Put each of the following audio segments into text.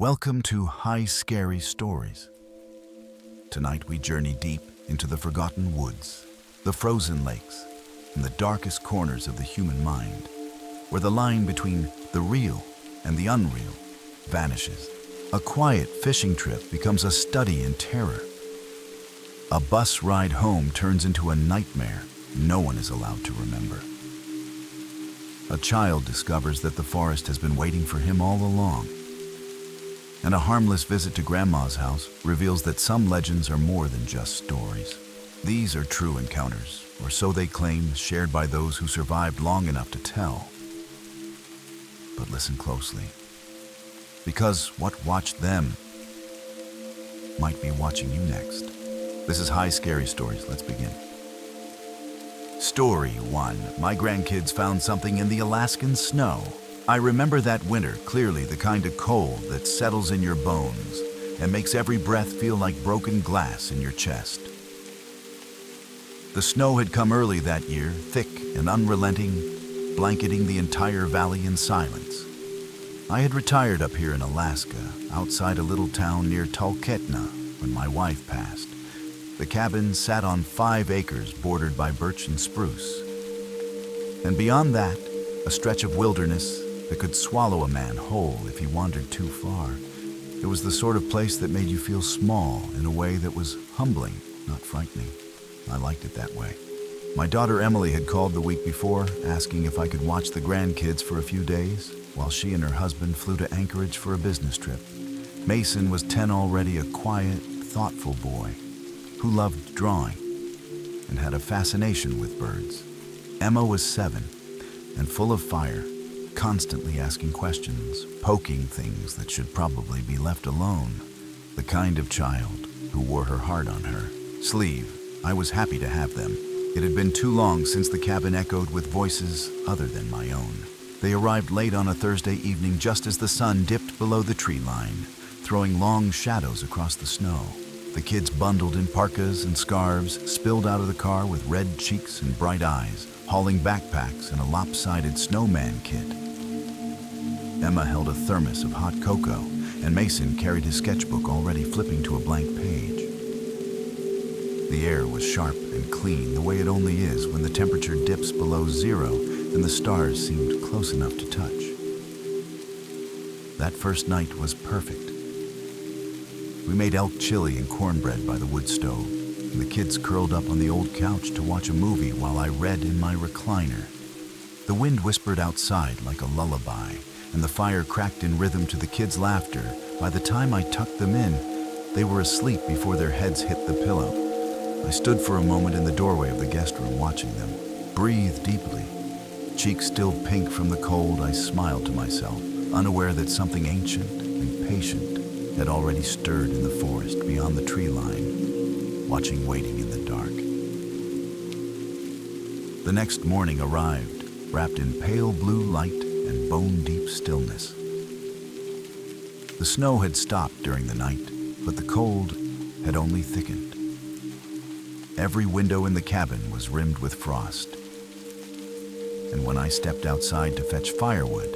Welcome to High Scary Stories. Tonight we journey deep into the forgotten woods, the frozen lakes, and the darkest corners of the human mind, where the line between the real and the unreal vanishes. A quiet fishing trip becomes a study in terror. A bus ride home turns into a nightmare no one is allowed to remember. A child discovers that the forest has been waiting for him all along. And a harmless visit to Grandma's house reveals that some legends are more than just stories. These are true encounters, or so they claim, shared by those who survived long enough to tell. But listen closely, because what watched them might be watching you next. This is High Scary Stories. Let's begin. Story 1. My grandkids found something in the Alaskan snow. I remember that winter clearly, the kind of cold that settles in your bones and makes every breath feel like broken glass in your chest. The snow had come early that year, thick and unrelenting, blanketing the entire valley in silence. I had retired up here in Alaska, outside a little town near Talkeetna, when my wife passed. The cabin sat on 5 acres bordered by birch and spruce. And beyond that, a stretch of wilderness that could swallow a man whole if he wandered too far. It was the sort of place that made you feel small in a way that was humbling, not frightening. I liked it that way. My daughter Emily had called the week before, asking if I could watch the grandkids for a few days, while she and her husband flew to Anchorage for a business trip. Mason was 10 already, a quiet, thoughtful boy who loved drawing and had a fascination with birds. Emma was 7 and full of fire, constantly asking questions, poking things that should probably be left alone. The kind of child who wore her heart on her sleeve. I was happy to have them. It had been too long since the cabin echoed with voices other than my own. They arrived late on a Thursday evening, just as the sun dipped below the tree line, throwing long shadows across the snow. The kids, bundled in parkas and scarves, spilled out of the car with red cheeks and bright eyes, hauling backpacks and a lopsided snowman kit. Emma held a thermos of hot cocoa, and Mason carried his sketchbook, already flipping to a blank page. The air was sharp and clean, the way it only is when the temperature dips below 0 and the stars seemed close enough to touch. That first night was perfect. We made elk chili and cornbread by the wood stove, and the kids curled up on the old couch to watch a movie while I read in my recliner. The wind whispered outside like a lullaby, and the fire cracked in rhythm to the kids' laughter. By the time I tucked them in, they were asleep before their heads hit the pillow. I stood for a moment in the doorway of the guest room watching them. Breathe deeply. Cheeks still pink from the cold, I smiled to myself, unaware that something ancient and patient had already stirred in the forest beyond the tree line, watching, waiting in the dark. The next morning arrived, wrapped in pale blue light and bone-deep stillness. The snow had stopped during the night, but the cold had only thickened. Every window in the cabin was rimmed with frost. And when I stepped outside to fetch firewood,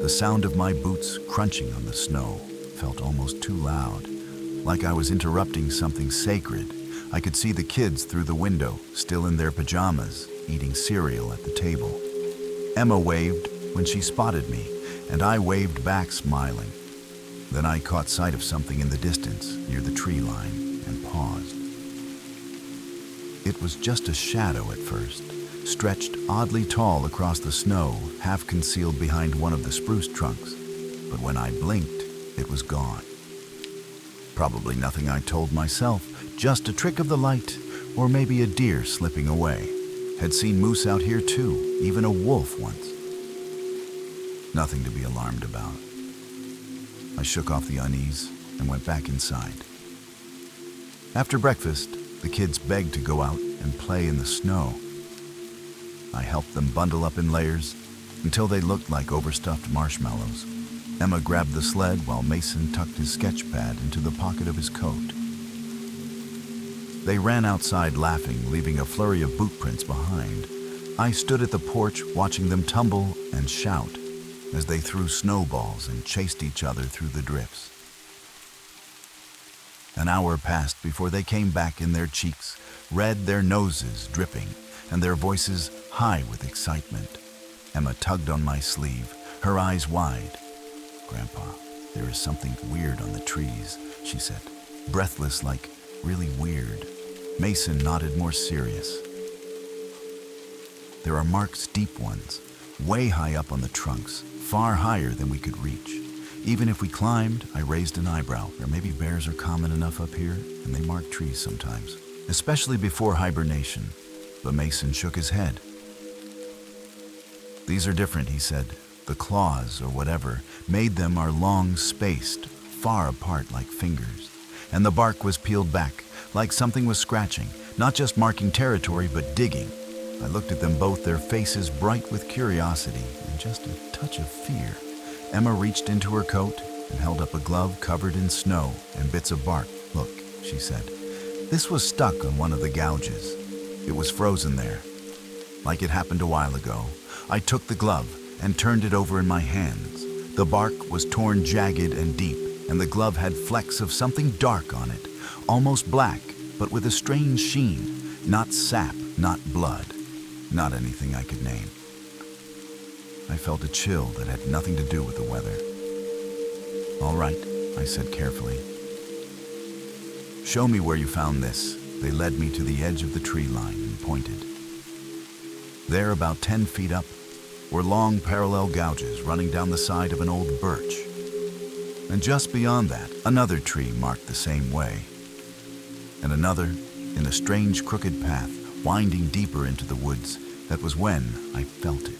the sound of my boots crunching on the snow felt almost too loud, like I was interrupting something sacred. I could see the kids through the window, still in their pajamas, eating cereal at the table. Emma waved when she spotted me, and I waved back, smiling. Then I caught sight of something in the distance near the tree line and paused. It was just a shadow at first, stretched oddly tall across the snow, half concealed behind one of the spruce trunks. But when I blinked, it was gone. Probably nothing I told myself, just a trick of the light, or maybe a deer slipping away. Had seen moose out here too, even a wolf once. Nothing to be alarmed about. I shook off the unease and went back inside. After breakfast, the kids begged to go out and play in the snow. I helped them bundle up in layers until they looked like overstuffed marshmallows. Emma grabbed the sled while Mason tucked his sketch pad into the pocket of his coat. They ran outside laughing, leaving a flurry of boot prints behind. I stood at the porch watching them tumble and shout as they threw snowballs and chased each other through the drifts. An hour passed before they came back in their cheeks, red, their noses dripping, and their voices high with excitement. Emma tugged on my sleeve, her eyes wide. "Grandpa, there is something weird on the trees," she said, breathless, like really weird. Mason nodded, more serious. "There are marks, deep ones, way high up on the trunks, far higher than we could reach. Even if we climbed," I raised an eyebrow, "or maybe bears are common enough up here, and they mark trees sometimes, especially before hibernation." But Mason shook his head. "These are different," he said. "The claws, or whatever, made them are long spaced, far apart like fingers. And the bark was peeled back, like something was scratching, not just marking territory, but digging." I looked at them both, their faces bright with curiosity and just a touch of fear. Emma reached into her coat and held up a glove covered in snow and bits of bark. "Look," she said. "This was stuck on one of the gouges. It was frozen there, like it happened a while ago." I took the glove and turned it over in my hands. The bark was torn jagged and deep, and the glove had flecks of something dark on it, almost black, but with a strange sheen. Not sap, not blood, not anything I could name. I felt a chill that had nothing to do with the weather. "All right," I said carefully. "Show me where you found this." They led me to the edge of the tree line and pointed. There, about 10 feet up, were long parallel gouges running down the side of an old birch. And just beyond that, another tree marked the same way. And another, in a strange crooked path, winding deeper into the woods. That was when I felt it.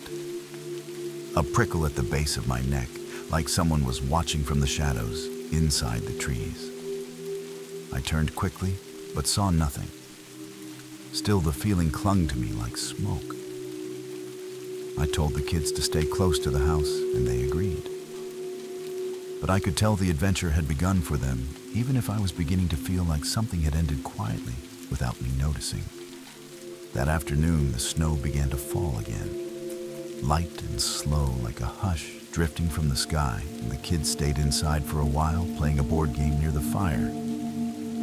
A prickle at the base of my neck, like someone was watching from the shadows inside the trees. I turned quickly, but saw nothing. Still, the feeling clung to me like smoke. I told the kids to stay close to the house, and they agreed. But I could tell the adventure had begun for them, even if I was beginning to feel like something had ended quietly without me noticing. That afternoon, the snow began to fall again, light and slow like a hush drifting from the sky, and the kids stayed inside for a while playing a board game near the fire.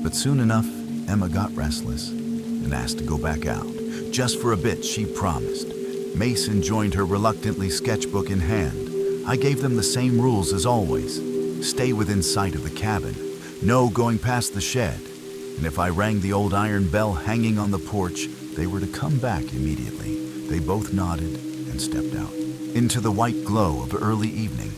But soon enough, Emma got restless and asked to go back out. Just for a bit, she promised. Mason joined her reluctantly, sketchbook in hand. I gave them the same rules as always. Stay within sight of the cabin. No going past the shed. And if I rang the old iron bell hanging on the porch, they were to come back immediately. They both nodded and stepped out into the white glow of early evening.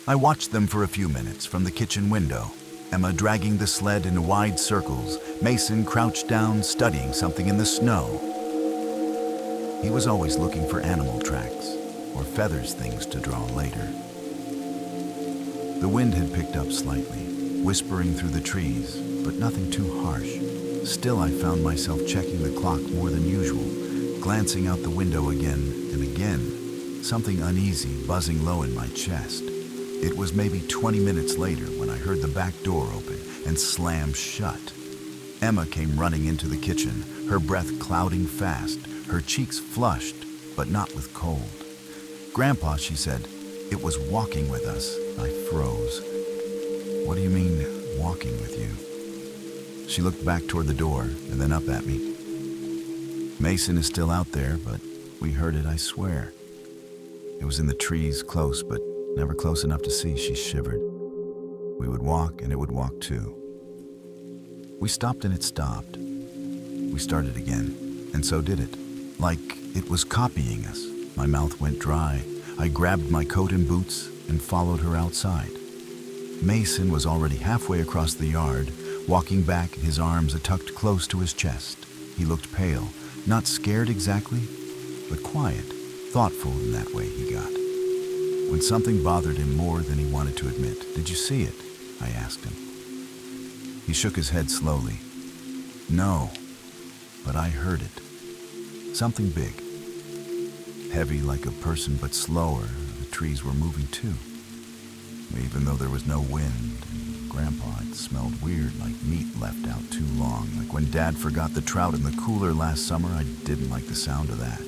I watched them for a few minutes from the kitchen window, Emma dragging the sled in wide circles, Mason crouched down studying something in the snow. He was always looking for animal tracks or feathers, things to draw later. The wind had picked up slightly, whispering through the trees, but nothing too harsh. Still, I found myself checking the clock more than usual, glancing out the window again and again, something uneasy buzzing low in my chest. It was maybe 20 minutes later when I heard the back door open and slam shut. Emma came running into the kitchen, her breath clouding fast, her cheeks flushed, but not with cold. "Grandpa," she said, "it was walking with us." I froze. "What do you mean, walking with you?" She looked back toward the door and then up at me. "Mason is still out there, but we heard it, I swear. It was in the trees close, but never close enough to see," she shivered. "We would walk and it would walk too. We stopped and it stopped. We started again, and so did it. Like it was copying us." My mouth went dry. I grabbed my coat and boots and followed her outside. Mason was already halfway across the yard, walking back, his arms tucked close to his chest. He looked pale, not scared exactly, but quiet, thoughtful in that way he got. When something bothered him more than he wanted to admit. "Did you see it?" I asked him. He shook his head slowly. "No, but I heard it. Something big. Heavy like a person, but slower. The trees were moving too. Even though there was no wind. Grandpa, it smelled weird, like meat left out too long. Like when Dad forgot the trout in the cooler last summer. I didn't like the sound of that.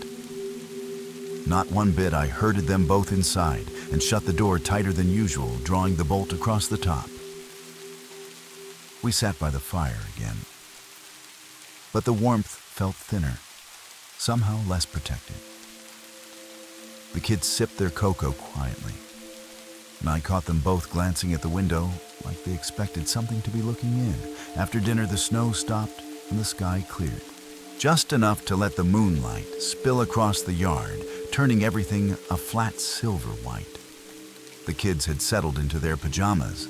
Not one bit. I herded them both inside and shut the door tighter than usual, drawing the bolt across the top. We sat by the fire again. But the warmth felt thinner, somehow less protective. The kids sipped their cocoa quietly, and I caught them both glancing at the window like they expected something to be looking in. After dinner, the snow stopped and the sky cleared, just enough to let the moonlight spill across the yard, turning everything a flat silver white. The kids had settled into their pajamas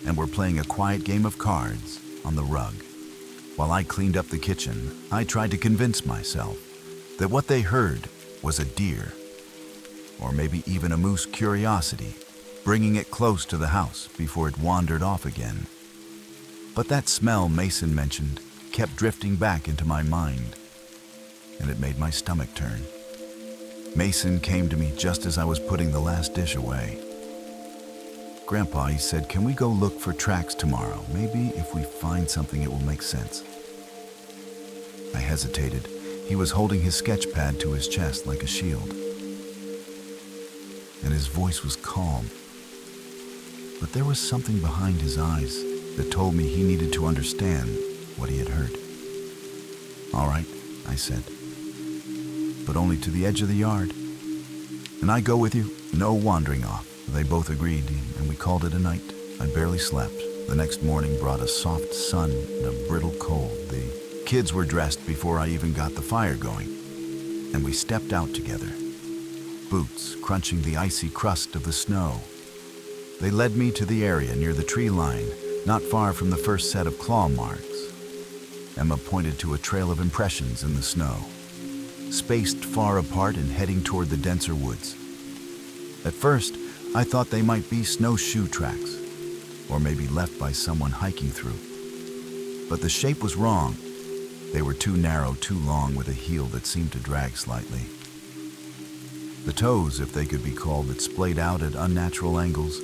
and were playing a quiet game of cards on the rug. While I cleaned up the kitchen, I tried to convince myself that what they heard was a deer, or maybe even a moose curiosity, bringing it close to the house before it wandered off again. But that smell Mason mentioned kept drifting back into my mind, and it made my stomach turn. Mason came to me just as I was putting the last dish away. "Grandpa," he said, "can we go look for tracks tomorrow? Maybe if we find something, it will make sense." I hesitated. He was holding his sketch pad to his chest like a shield, and his voice was calm. But there was something behind his eyes that told me he needed to understand what he had heard. "All right," I said, "but only to the edge of the yard. And I go with you, no wandering off." They both agreed, and we called it a night. I barely slept. The next morning brought a soft sun and a brittle cold. The kids were dressed before I even got the fire going, and we stepped out together, boots crunching the icy crust of the snow. They led me to the area near the tree line, not far from the first set of claw marks. Emma pointed to a trail of impressions in the snow, spaced far apart and heading toward the denser woods. At first, I thought they might be snowshoe tracks, or maybe left by someone hiking through. But the shape was wrong. They were too narrow, too long, with a heel that seemed to drag slightly. The toes, if they could be called, that splayed out at unnatural angles,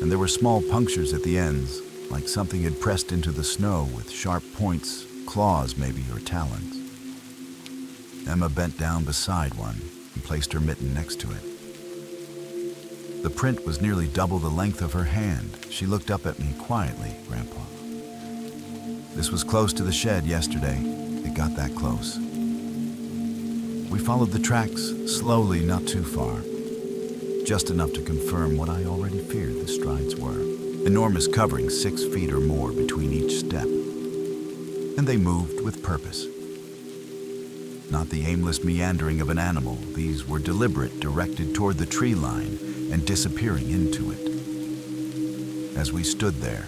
and there were small punctures at the ends, like something had pressed into the snow with sharp points, claws maybe, or talons. Emma bent down beside one and placed her mitten next to it. The print was nearly double the length of her hand. She looked up at me quietly. "Grandpa, this was close to the shed yesterday. It got that close." We followed the tracks slowly, not too far, just enough to confirm what I already feared the strides were. Enormous covering, 6 feet or more between each step. And they moved with purpose. Not the aimless meandering of an animal. These were deliberate, directed toward the tree line and disappearing into it. As we stood there,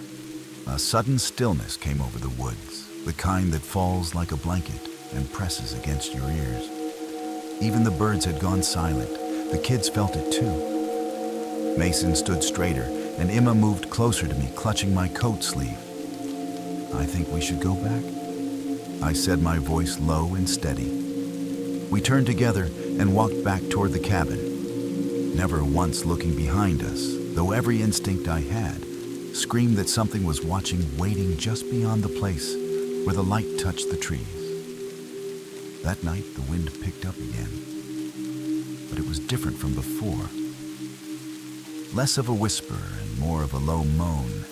a sudden stillness came over the woods, the kind that falls like a blanket and presses against your ears. Even the birds had gone silent. The kids felt it too. Mason stood straighter, and Emma moved closer to me, clutching my coat sleeve. "I think we should go back," I said, my voice low and steady. We turned together and walked back toward the cabin, never once looking behind us, though every instinct I had screamed that something was watching, waiting just beyond the place where the light touched the trees. That night, the wind picked up again, but it was different from before. Less of a whisper and more of a low moan,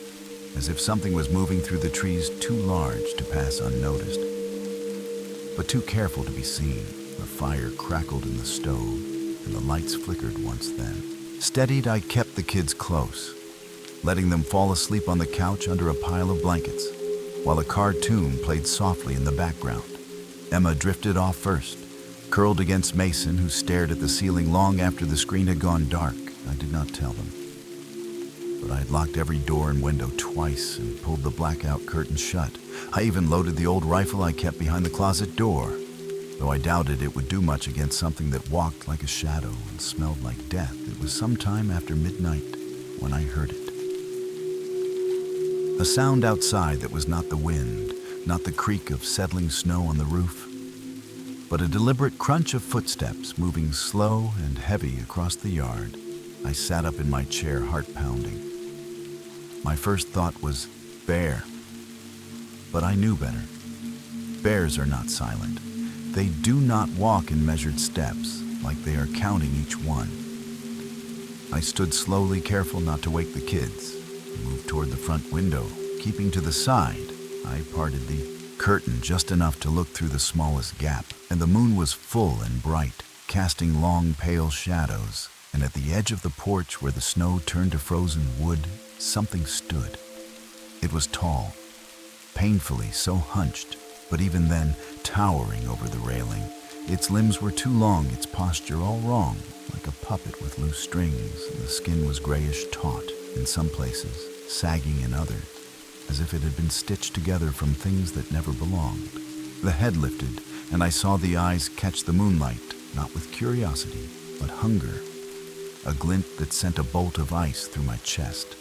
as if something was moving through the trees too large to pass unnoticed, but too careful to be seen. The fire crackled in the stove, and the lights flickered once then. Steadied, I kept the kids close, letting them fall asleep on the couch under a pile of blankets, while a cartoon played softly in the background. Emma drifted off first, curled against Mason, who stared at the ceiling long after the screen had gone dark. I did not tell them, but I had locked every door and window twice and pulled the blackout curtain shut. I even loaded the old rifle I kept behind the closet door, though I doubted it would do much against something that walked like a shadow and smelled like death. It was sometime after midnight when I heard it. A sound outside that was not the wind, not the creak of settling snow on the roof, but a deliberate crunch of footsteps moving slow and heavy across the yard. I sat up in my chair, heart pounding. My first thought was bear, but I knew better. Bears are not silent. They do not walk in measured steps, like they are counting each one. I stood slowly, careful not to wake the kids, and moved toward the front window, Keeping to the side, I parted the curtain just enough to look through the smallest gap, and the moon was full and bright, casting long, pale shadows. And at the edge of the porch where the snow turned to frozen wood, something stood. It was tall, painfully so hunched, but even then towering over the railing. Its limbs were too long, its posture all wrong, like a puppet with loose strings, and the skin was grayish taut in some places, sagging in others, as if it had been stitched together from things that never belonged. The head lifted, and I saw the eyes catch the moonlight, not with curiosity, but hunger, a glint that sent a bolt of ice through my chest.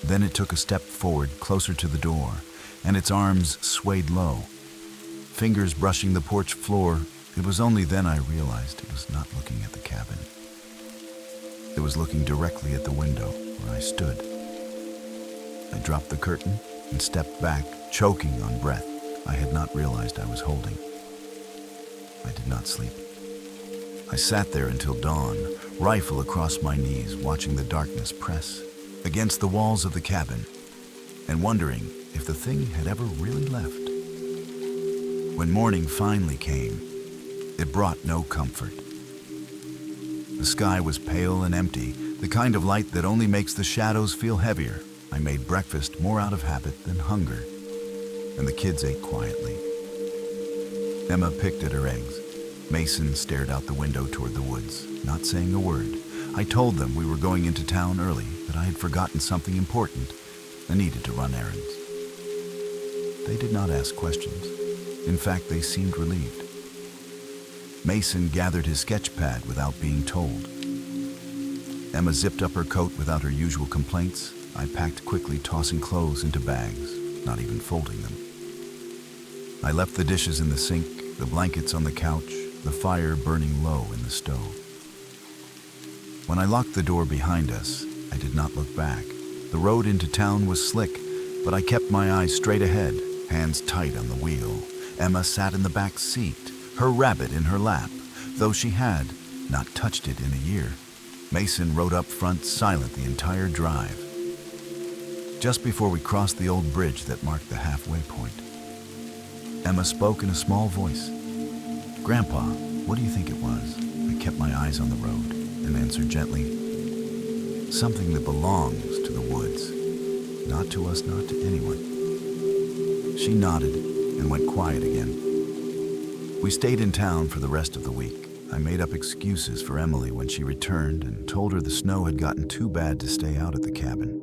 Then it took a step forward, closer to the door, and its arms swayed low, fingers brushing the porch floor. It was only then I realized it was not looking at the cabin. It was looking directly at the window where I stood. I dropped the curtain and stepped back, choking on breath I had not realized I was holding. I did not sleep. I sat there until dawn, rifle across my knees, watching the darkness press against the walls of the cabin and wondering if the thing had ever really left. When morning finally came, it brought no comfort. The sky was pale and empty, the kind of light that only makes the shadows feel heavier. I made breakfast more out of habit than hunger, and the kids ate quietly. Emma picked at her eggs. Mason stared out the window toward the woods, not saying a word. I told them we were going into town early, that I had forgotten something important and needed to run errands. They did not ask questions. In fact, they seemed relieved. Mason gathered his sketch pad without being told. Emma zipped up her coat without her usual complaints. I packed quickly, tossing clothes into bags, not even folding them. I left the dishes in the sink, the blankets on the couch, the fire burning low in the stove. When I locked the door behind us, I did not look back. The road into town was slick, but I kept my eyes straight ahead, hands tight on the wheel. Emma sat in the back seat, her rabbit in her lap, though she had not touched it in a year. Mason rode up front, silent the entire drive. Just before we crossed the old bridge that marked the halfway point, Emma spoke in a small voice. "Grandpa, what do you think it was?" I kept my eyes on the road and answered gently, "Something that belongs to the woods. Not to us, not to anyone." She nodded and went quiet again. We stayed in town for the rest of the week. I made up excuses for Emily when she returned and told her the snow had gotten too bad to stay out at the cabin.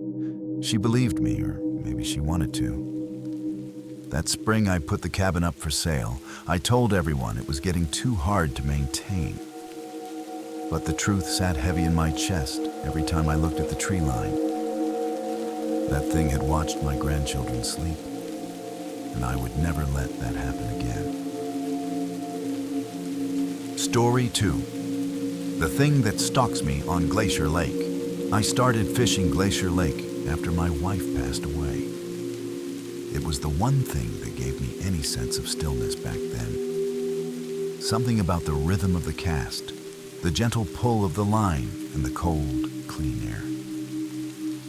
She believed me, or maybe she wanted to. That spring, I put the cabin up for sale. I told everyone it was getting too hard to maintain. But the truth sat heavy in my chest every time I looked at the tree line. That thing had watched my grandchildren sleep, and I would never let that happen again. Story 2. The thing that stalks me on Glacier Lake. I started fishing Glacier Lake after my wife passed away. It was the one thing that gave me any sense of stillness back then. Something about the rhythm of the cast, the gentle pull of the line, and the cold, clean air.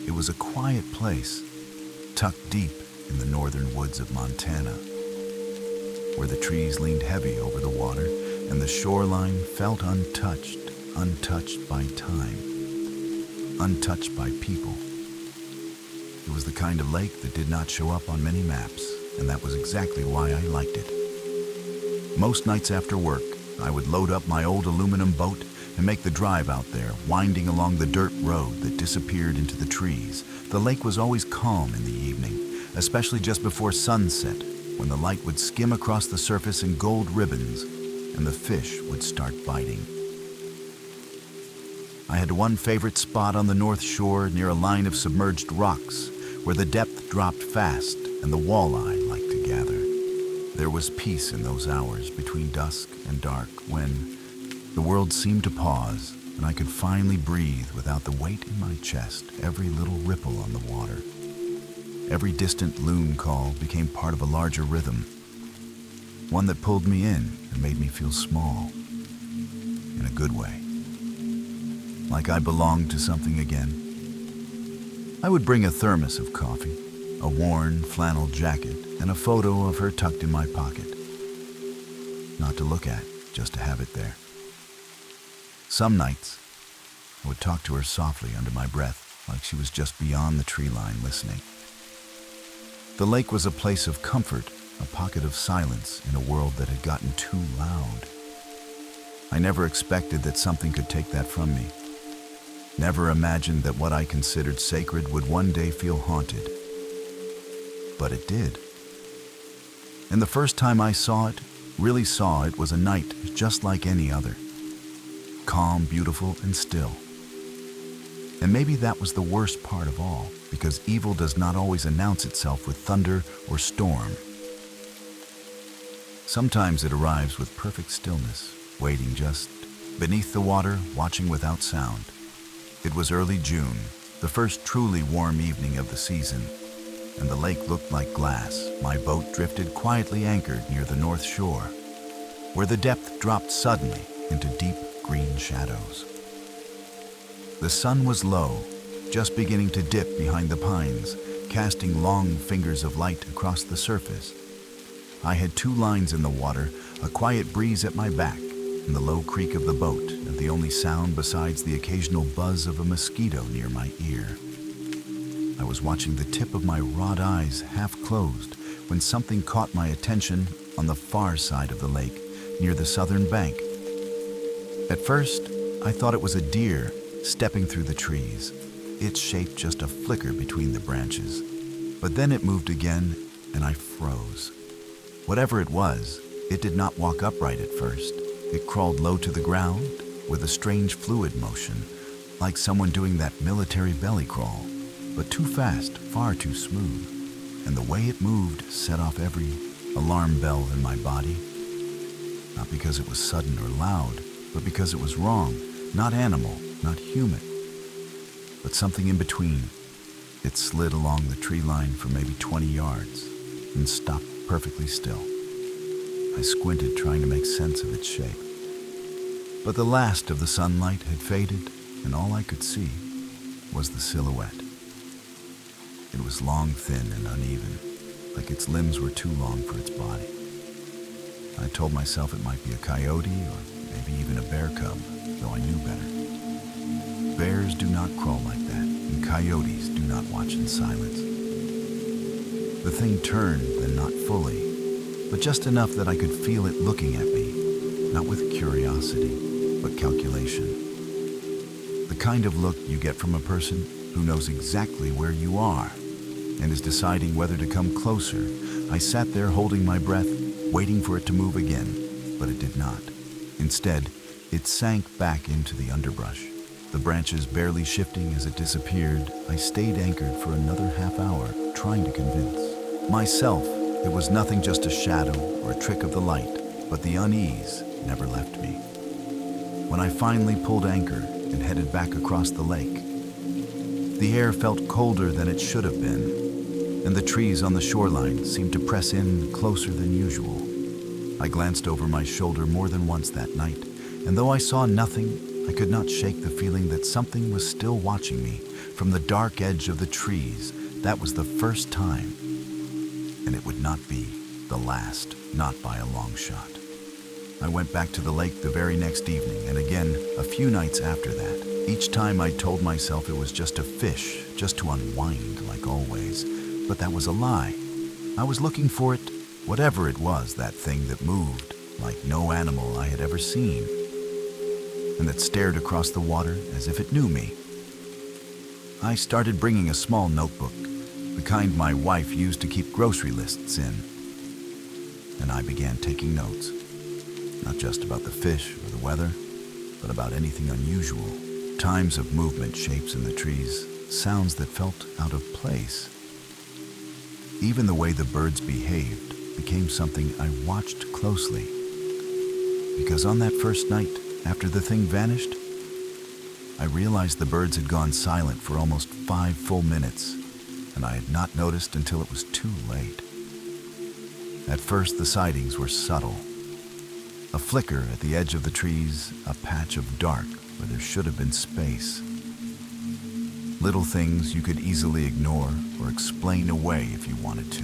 It was a quiet place, tucked deep in the northern woods of Montana, where the trees leaned heavy over the water and the shoreline felt untouched by time, untouched by people. It was the kind of lake that did not show up on many maps, and that was exactly why I liked it. Most nights after work, I would load up my old aluminum boat and make the drive out there, winding along the dirt road that disappeared into the trees. The lake was always calm in the evening, especially just before sunset, when the light would skim across the surface in gold ribbons and the fish would start biting. I had one favorite spot on the north shore near a line of submerged rocks where the depth dropped fast and the walleye liked to gather. There was peace in those hours between dusk and dark when the world seemed to pause and I could finally breathe without the weight in my chest, every little ripple on the water. Every distant loon call became part of a larger rhythm, one that pulled me in and made me feel small, in a good way, like I belonged to something again. I would bring a thermos of coffee, a worn flannel jacket, and a photo of her tucked in my pocket. Not to look at, just to have it there. Some nights, I would talk to her softly under my breath, like she was just beyond the tree line listening. The lake was a place of comfort, a pocket of silence in a world that had gotten too loud. I never expected that something could take that from me. Never imagined that what I considered sacred would one day feel haunted. But it did. And the first time I really saw it, was a night just like any other. Calm, beautiful, and still. And maybe that was the worst part of all, because evil does not always announce itself with thunder or storm. Sometimes it arrives with perfect stillness, waiting just beneath the water, watching without sound. It was early June, the first truly warm evening of the season, and the lake looked like glass. My boat drifted quietly anchored near the north shore, where the depth dropped suddenly into deep green shadows. The sun was low, just beginning to dip behind the pines, casting long fingers of light across the surface. I had 2 lines in the water, a quiet breeze at my back, and the low creak of the boat, and the only sound besides the occasional buzz of a mosquito near my ear. I was watching the tip of my rod eyes half closed when something caught my attention on the far side of the lake, near the southern bank. At first, I thought it was a deer stepping through the trees, its shape just a flicker between the branches. But then it moved again, and I froze. Whatever it was, it did not walk upright at first. It crawled low to the ground with a strange fluid motion, like someone doing that military belly crawl, but too fast, far too smooth. And the way it moved set off every alarm bell in my body. Not because it was sudden or loud, but because it was wrong, not animal, not human, but something in between. It slid along the tree line for maybe 20 yards and stopped perfectly still. I squinted, trying to make sense of its shape. But the last of the sunlight had faded, and all I could see was the silhouette. It was long, thin, and uneven, like its limbs were too long for its body. I told myself it might be a coyote or maybe even a bear cub, though I knew better. Bears do not crawl like that, and coyotes do not watch in silence. The thing turned, then not fully, but just enough that I could feel it looking at me, not with curiosity, but calculation. The kind of look you get from a person who knows exactly where you are and is deciding whether to come closer. I sat there holding my breath, waiting for it to move again, but it did not. Instead, it sank back into the underbrush. The branches barely shifting as it disappeared, I stayed anchored for another half hour, trying to convince myself it was nothing, just a shadow or a trick of the light, but the unease never left me. When I finally pulled anchor and headed back across the lake, the air felt colder than it should have been, and the trees on the shoreline seemed to press in closer than usual. I glanced over my shoulder more than once that night, and though I saw nothing, I could not shake the feeling that something was still watching me from the dark edge of the trees. That was the first time, and it would not be the last, not by a long shot. I went back to the lake the very next evening, and again a few nights after that. Each time I told myself it was just a fish, just to unwind like always, but that was a lie. I was looking for it, whatever it was, that thing that moved like no animal I had ever seen, and that stared across the water as if it knew me. I started bringing a small notebook, the kind my wife used to keep grocery lists in, and I began taking notes, not just about the fish or the weather, but about anything unusual, times of movement, shapes in the trees, sounds that felt out of place. Even the way the birds behaved became something I watched closely, because on that first night, after the thing vanished, I realized the birds had gone silent for almost 5 full minutes, and I had not noticed until it was too late. At first, the sightings were subtle. A flicker at the edge of the trees, a patch of dark where there should have been space. Little things you could easily ignore or explain away if you wanted to.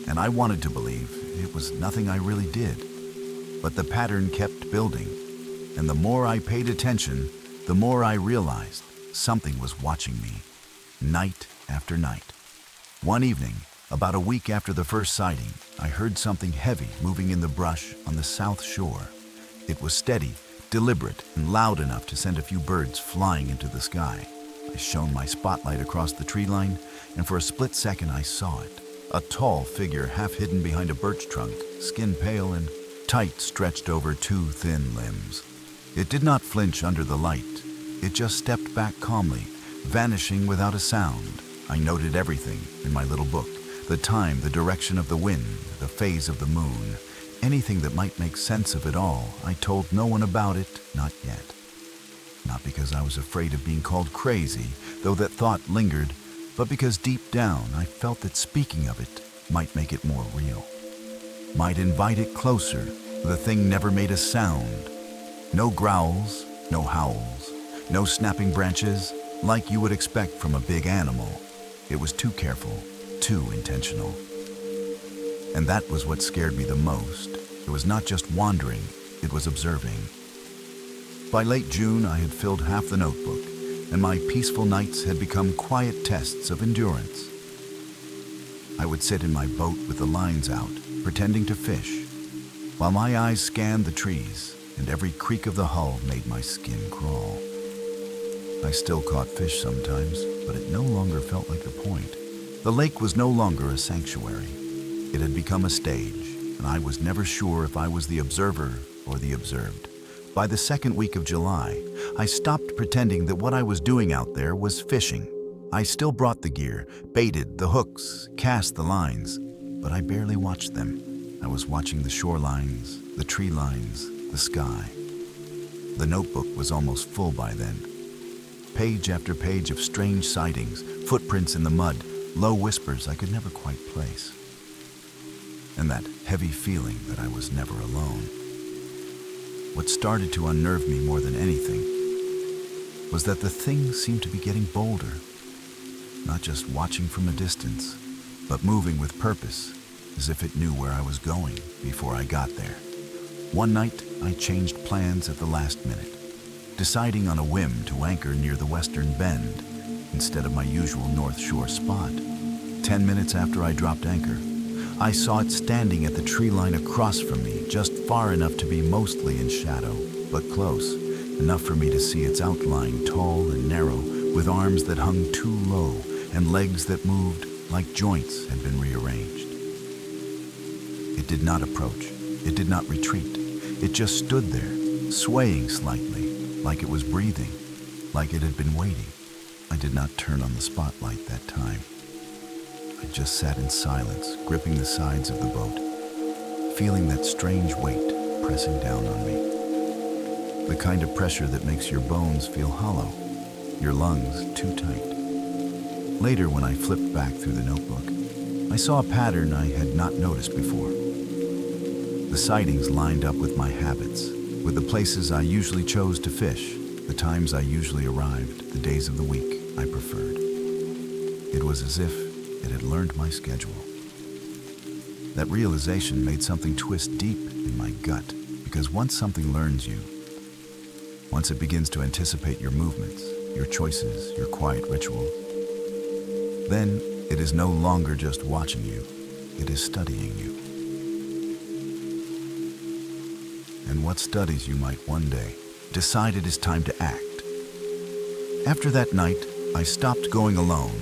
And I wanted to believe it was nothing I really did. But the pattern kept building, and the more I paid attention, the more I realized something was watching me, night after night. One evening, about a week after the first sighting, I heard something heavy moving in the brush on the south shore. It was steady, deliberate, and loud enough to send a few birds flying into the sky. I shone my spotlight across the tree line, and for a split second I saw it. A tall figure half hidden behind a birch trunk, skin pale and tight stretched over two thin limbs. It did not flinch under the light. It just stepped back calmly, vanishing without a sound. I noted everything in my little book: the time, the direction of the wind, the phase of the moon. Anything that might make sense of it all. I told no one about it, not yet. Not because I was afraid of being called crazy, though that thought lingered, but because deep down I felt that speaking of it might make it more real. Might invite it closer. The thing never made a sound. No growls, no howls, no snapping branches, like you would expect from a big animal. It was too careful, too intentional. And that was what scared me the most. It was not just wandering, it was observing. By late June, I had filled half the notebook, and my peaceful nights had become quiet tests of endurance. I would sit in my boat with the lines out, pretending to fish, while my eyes scanned the trees, and every creak of the hull made my skin crawl. I still caught fish sometimes, but it no longer felt like the point. The lake was no longer a sanctuary. It had become a stage, and I was never sure if I was the observer or the observed. By the second week of July, I stopped pretending that what I was doing out there was fishing. I still brought the gear, baited the hooks, cast the lines, but I barely watched them. I was watching the shorelines, the tree lines, the sky. The notebook was almost full by then. Page after page of strange sightings, footprints in the mud, low whispers I could never quite place. And that heavy feeling that I was never alone. What started to unnerve me more than anything was that the thing seemed to be getting bolder, not just watching from a distance, but moving with purpose, as if it knew where I was going before I got there. One night, I changed plans at the last minute, deciding on a whim to anchor near the western bend instead of my usual North Shore spot. 10 minutes after I dropped anchor, I saw it standing at the tree line across from me, just far enough to be mostly in shadow, but close, enough for me to see its outline, tall and narrow, with arms that hung too low and legs that moved like joints had been rearranged. It did not approach. It did not retreat. It just stood there, swaying slightly, like it was breathing, like it had been waiting. I did not turn on the spotlight that time. I just sat in silence, gripping the sides of the boat, feeling that strange weight pressing down on me. The kind of pressure that makes your bones feel hollow, your lungs too tight. Later, when I flipped back through the notebook, I saw a pattern I had not noticed before. The sightings lined up with my habits, with the places I usually chose to fish, the times I usually arrived, the days of the week I preferred. It was as if it had learned my schedule. That realization made something twist deep in my gut, because once something learns you, once it begins to anticipate your movements, your choices, your quiet rituals, then it is no longer just watching you, it is studying you. And what studies you might one day decide it is time to act. After that night, I stopped going alone.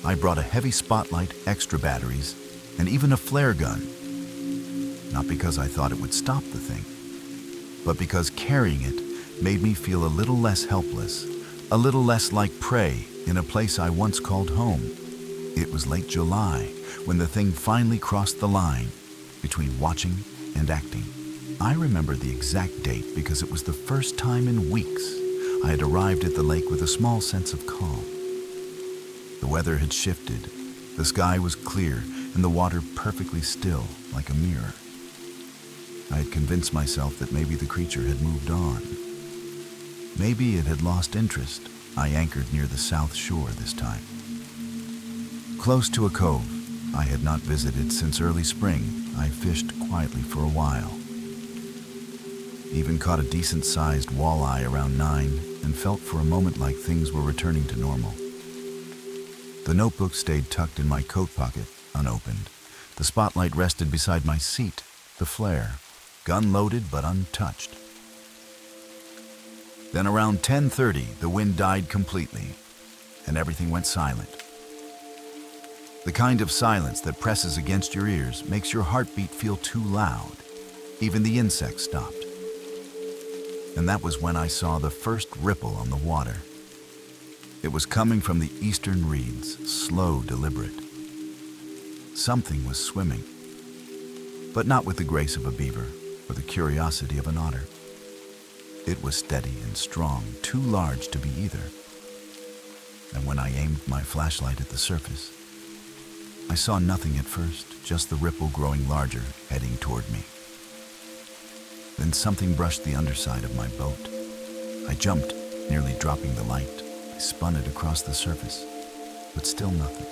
I brought a heavy spotlight, extra batteries, and even a flare gun. Not because I thought it would stop the thing, but because carrying it made me feel a little less helpless, a little less like prey in a place I once called home. It was late July when the thing finally crossed the line between watching and acting. I remember the exact date because it was the first time in weeks I had arrived at the lake with a small sense of calm. The weather had shifted, the sky was clear, and the water perfectly still, like a mirror. I had convinced myself that maybe the creature had moved on. Maybe it had lost interest, I anchored near the south shore this time. Close to a cove I had not visited since early spring, I fished quietly for a while. Even caught a decent-sized walleye around 9 and felt for a moment like things were returning to normal. The notebook stayed tucked in my coat pocket, unopened. The spotlight rested beside my seat, the flare, gun loaded but untouched. Then around 10:30, the wind died completely, and everything went silent. The kind of silence that presses against your ears makes your heartbeat feel too loud. Even the insects stopped. And that was when I saw the first ripple on the water. It was coming from the eastern reeds, slow, deliberate. Something was swimming, but not with the grace of a beaver or the curiosity of an otter. It was steady and strong, too large to be either. And when I aimed my flashlight at the surface, I saw nothing at first, just the ripple growing larger, heading toward me. Then something brushed the underside of my boat. I jumped, nearly dropping the light. I spun it across the surface, but still nothing.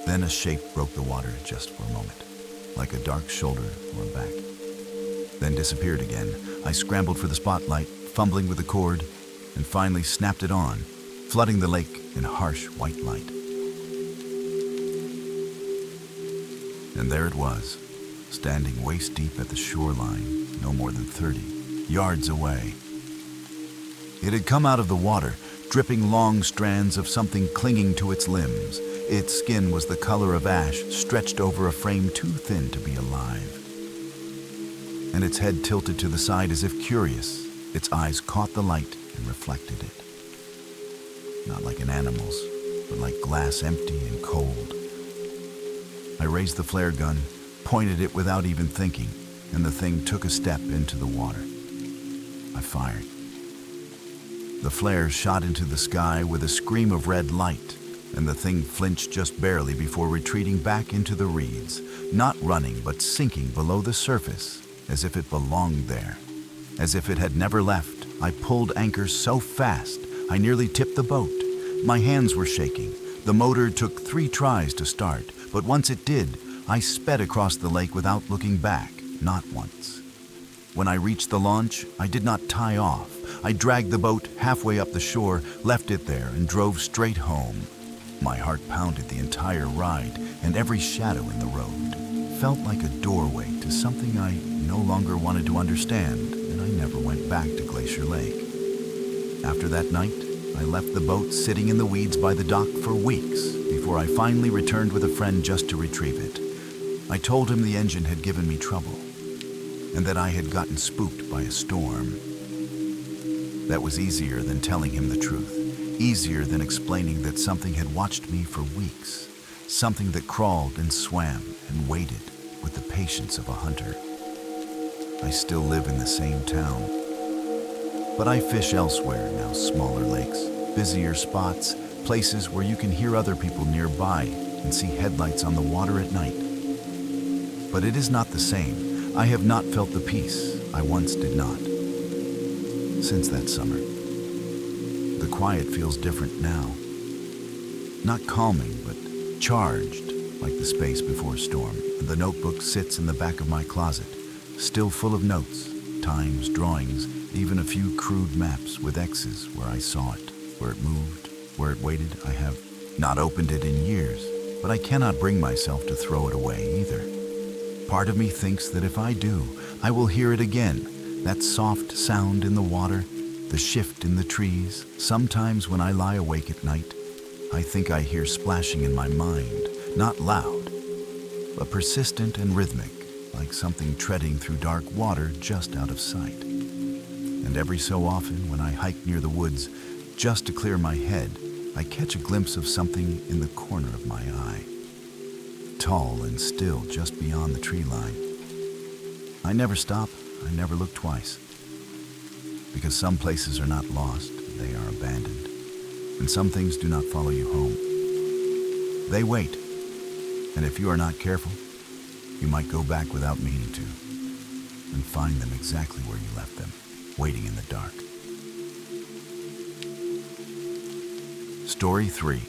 Then a shape broke the water just for a moment, like a dark shoulder or a back. Then disappeared again. I scrambled for the spotlight, fumbling with the cord, and finally snapped it on, flooding the lake in harsh white light. And there it was, standing waist deep at the shoreline, no more than 30 yards away. It had come out of the water, dripping long strands of something clinging to its limbs. Its skin was the color of ash, stretched over a frame too thin to be alive. And its head tilted to the side as if curious. Its eyes caught the light and reflected it. Not like an animal's, but like glass empty and cold. I raised the flare gun, pointed it without even thinking, and the thing took a step into the water. I fired. The flare shot into the sky with a scream of red light, and the thing flinched just barely before retreating back into the reeds, not running but sinking below the surface, as if it belonged there, as if it had never left. I pulled anchor so fast, I nearly tipped the boat. My hands were shaking. The motor took 3 tries to start, but once it did, I sped across the lake without looking back, not once. When I reached the launch, I did not tie off. I dragged the boat halfway up the shore, left it there, and drove straight home. My heart pounded the entire ride, and every shadow in the road felt like a doorway to something I no longer wanted to understand, and I never went back to Glacier Lake. After that night, I left the boat sitting in the weeds by the dock for weeks before I finally returned with a friend just to retrieve it. I told him the engine had given me trouble, and that I had gotten spooked by a storm. That was easier than telling him the truth, easier than explaining that something had watched me for weeks, something that crawled and swam and waited with the patience of a hunter. I still live in the same town, but I fish elsewhere now, smaller lakes, busier spots, places where you can hear other people nearby and see headlights on the water at night. But it is not the same. I have not felt the peace I once did not. Since that summer, the quiet feels different now. Not calming, but charged, like the space before a storm. And the notebook sits in the back of my closet, still full of notes, times, drawings, even a few crude maps with X's where I saw it, where it moved, where it waited. I have not opened it in years, but I cannot bring myself to throw it away either. Part of me thinks that if I do, I will hear it again, that soft sound in the water, the shift in the trees. Sometimes when I lie awake at night, I think I hear splashing in my mind, not loud, but persistent and rhythmic, like something treading through dark water just out of sight. And every so often, when I hike near the woods, just to clear my head, I catch a glimpse of something in the corner of my eye, tall and still just beyond the tree line. I never stop, I never look twice, because some places are not lost, they are abandoned, and some things do not follow you home. They wait, and if you are not careful, you might go back without meaning to, and find them exactly where you left them, waiting in the dark. Story 3.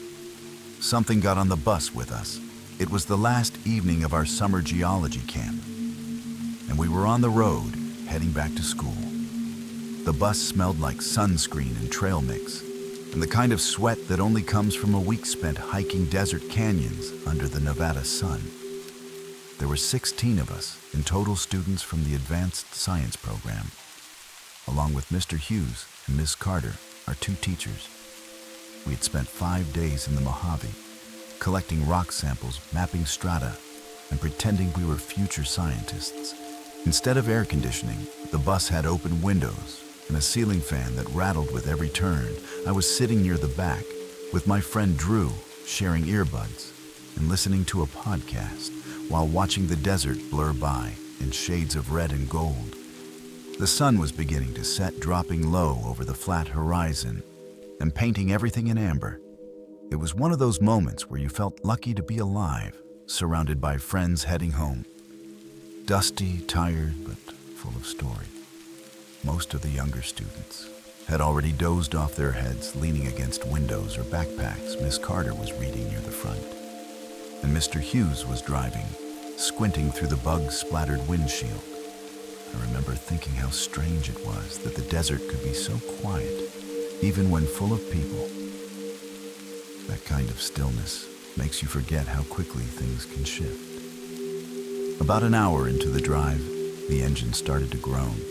Something got on the bus with us. It was the last evening of our summer geology camp, and we were on the road, heading back to school. The bus smelled like sunscreen and trail mix, and the kind of sweat that only comes from a week spent hiking desert canyons under the Nevada sun. There were 16 of us, in total, students from the advanced science program, along with Mr. Hughes and Miss Carter, our 2 teachers. We had spent 5 days in the Mojave, collecting rock samples, mapping strata, and pretending we were future scientists. Instead of air conditioning, the bus had open windows and a ceiling fan that rattled with every turn. I was sitting near the back with my friend Drew, sharing earbuds and listening to a podcast while watching the desert blur by in shades of red and gold. The sun was beginning to set, dropping low over the flat horizon and painting everything in amber. It was one of those moments where you felt lucky to be alive, surrounded by friends heading home. Dusty, tired, but full of story. Most of the younger students had already dozed off their heads, leaning against windows or backpacks. Miss Carter was reading near the front, and Mr. Hughes was driving, squinting through the bug-splattered windshield. I remember thinking how strange it was that the desert could be so quiet, even when full of people. That kind of stillness makes you forget how quickly things can shift. About an hour into the drive, the engine started to groan.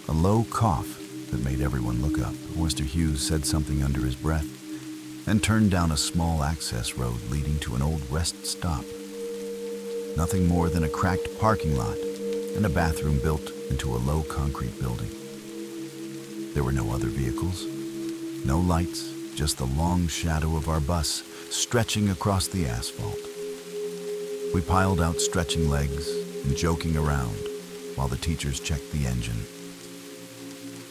A low cough that made everyone look up. Mr. Hughes said something under his breath and turned down a small access road leading to an old rest stop. Nothing more than a cracked parking lot and a bathroom built into a low concrete building. There were no other vehicles, no lights, just the long shadow of our bus stretching across the asphalt. We piled out stretching legs and joking around while the teachers checked the engine.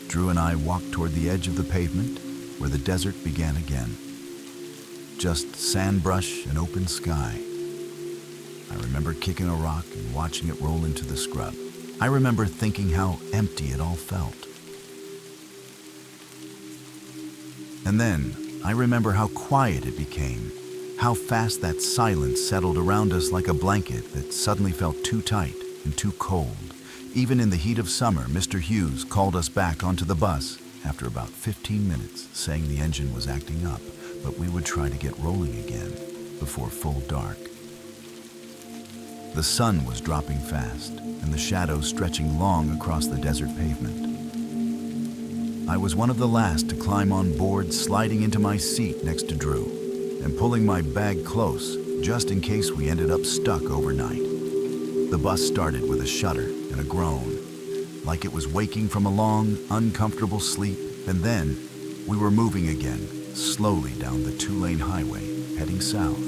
Drew and I walked toward the edge of the pavement where the desert began again. Just sand brush and open sky. I remember kicking a rock and watching it roll into the scrub. I remember thinking how empty it all felt. And then I remember how quiet it became, how fast that silence settled around us like a blanket that suddenly felt too tight and too cold. Even in the heat of summer, Mr. Hughes called us back onto the bus after about 15 minutes, saying the engine was acting up, but we would try to get rolling again before full dark. The sun was dropping fast, and the shadows stretching long across the desert pavement. I was one of the last to climb on board, sliding into my seat next to Drew and pulling my bag close just in case we ended up stuck overnight. The bus started with a shudder and a groan, like it was waking from a long, uncomfortable sleep, and then we were moving again, slowly down the 2-lane highway, heading south.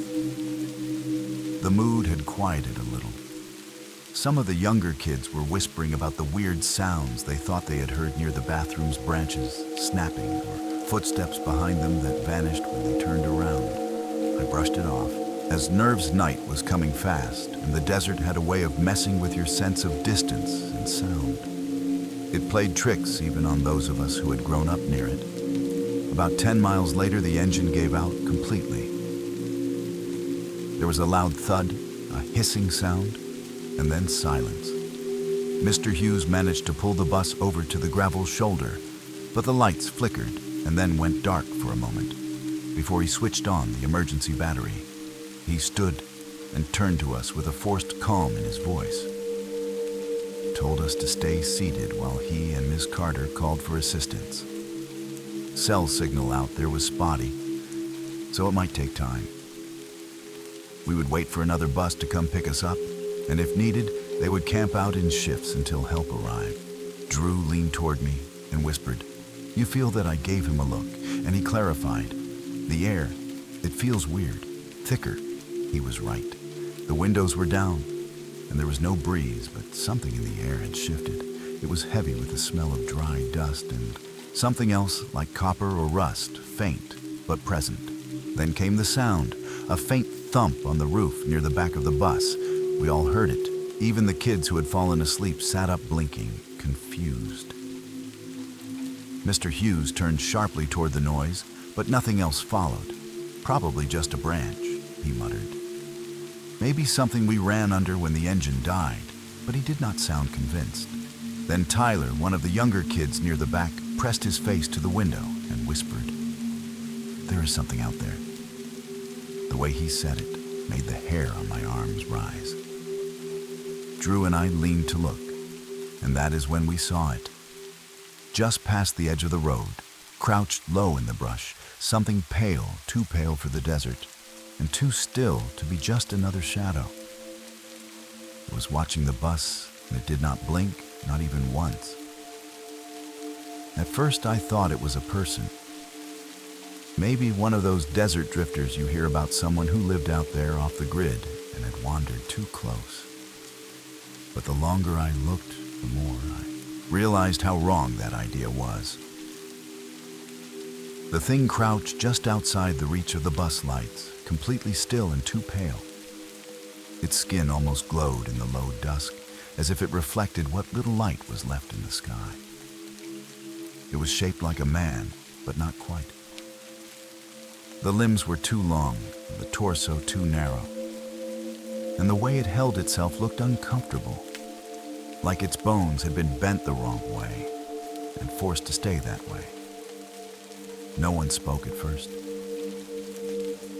The mood had quieted a little. Some of the younger kids were whispering about the weird sounds they thought they had heard near the bathroom's branches, snapping, or footsteps behind them that vanished when they turned around. I brushed it off, as nerves night was coming fast, and the desert had a way of messing with your sense of distance and sound. It played tricks even on those of us who had grown up near it. About 10 miles later, the engine gave out completely. There was a loud thud, a hissing sound, and then silence. Mr. Hughes managed to pull the bus over to the gravel shoulder, but the lights flickered and then went dark for a moment before he switched on the emergency battery. He stood and turned to us with a forced calm in his voice. He told us to stay seated while he and Miss Carter called for assistance. Cell signal out there was spotty, so it might take time. We would wait for another bus to come pick us up, and if needed, they would camp out in shifts until help arrived. Drew leaned toward me and whispered, "You feel that?" I gave him a look, and he clarified, "The air, it feels weird, thicker." He was right. The windows were down, and there was no breeze, but something in the air had shifted. It was heavy with the smell of dry dust and something else like copper or rust, faint but present. Then came the sound, a faint thump on the roof near the back of the bus. We all heard it. Even the kids who had fallen asleep sat up blinking, confused. Mr. Hughes turned sharply toward the noise, But nothing else followed. Probably just a branch, he muttered. Maybe something we ran under when the engine died, but he did not sound convinced. Then Tyler, one of the younger kids near the back, pressed his face to the window and whispered, "There is something out there." The way he said it made the hair on my arms rise. Drew and I leaned to look, and that is when we saw it. Just past the edge of the road, crouched low in the brush, something pale, too pale for the desert, and too still to be just another shadow. It was watching the bus, and it did not blink, not even once. At first I thought it was a person. Maybe one of those desert drifters you hear about, someone who lived out there off the grid and had wandered too close. But the longer I looked, the more I realized how wrong that idea was. The thing crouched just outside the reach of the bus lights, completely still and too pale. Its skin almost glowed in the low dusk, as if it reflected what little light was left in the sky. It was shaped like a man, but not quite. The limbs were too long, the torso too narrow, and the way it held itself looked uncomfortable, like its bones had been bent the wrong way and forced to stay that way. No one spoke at first.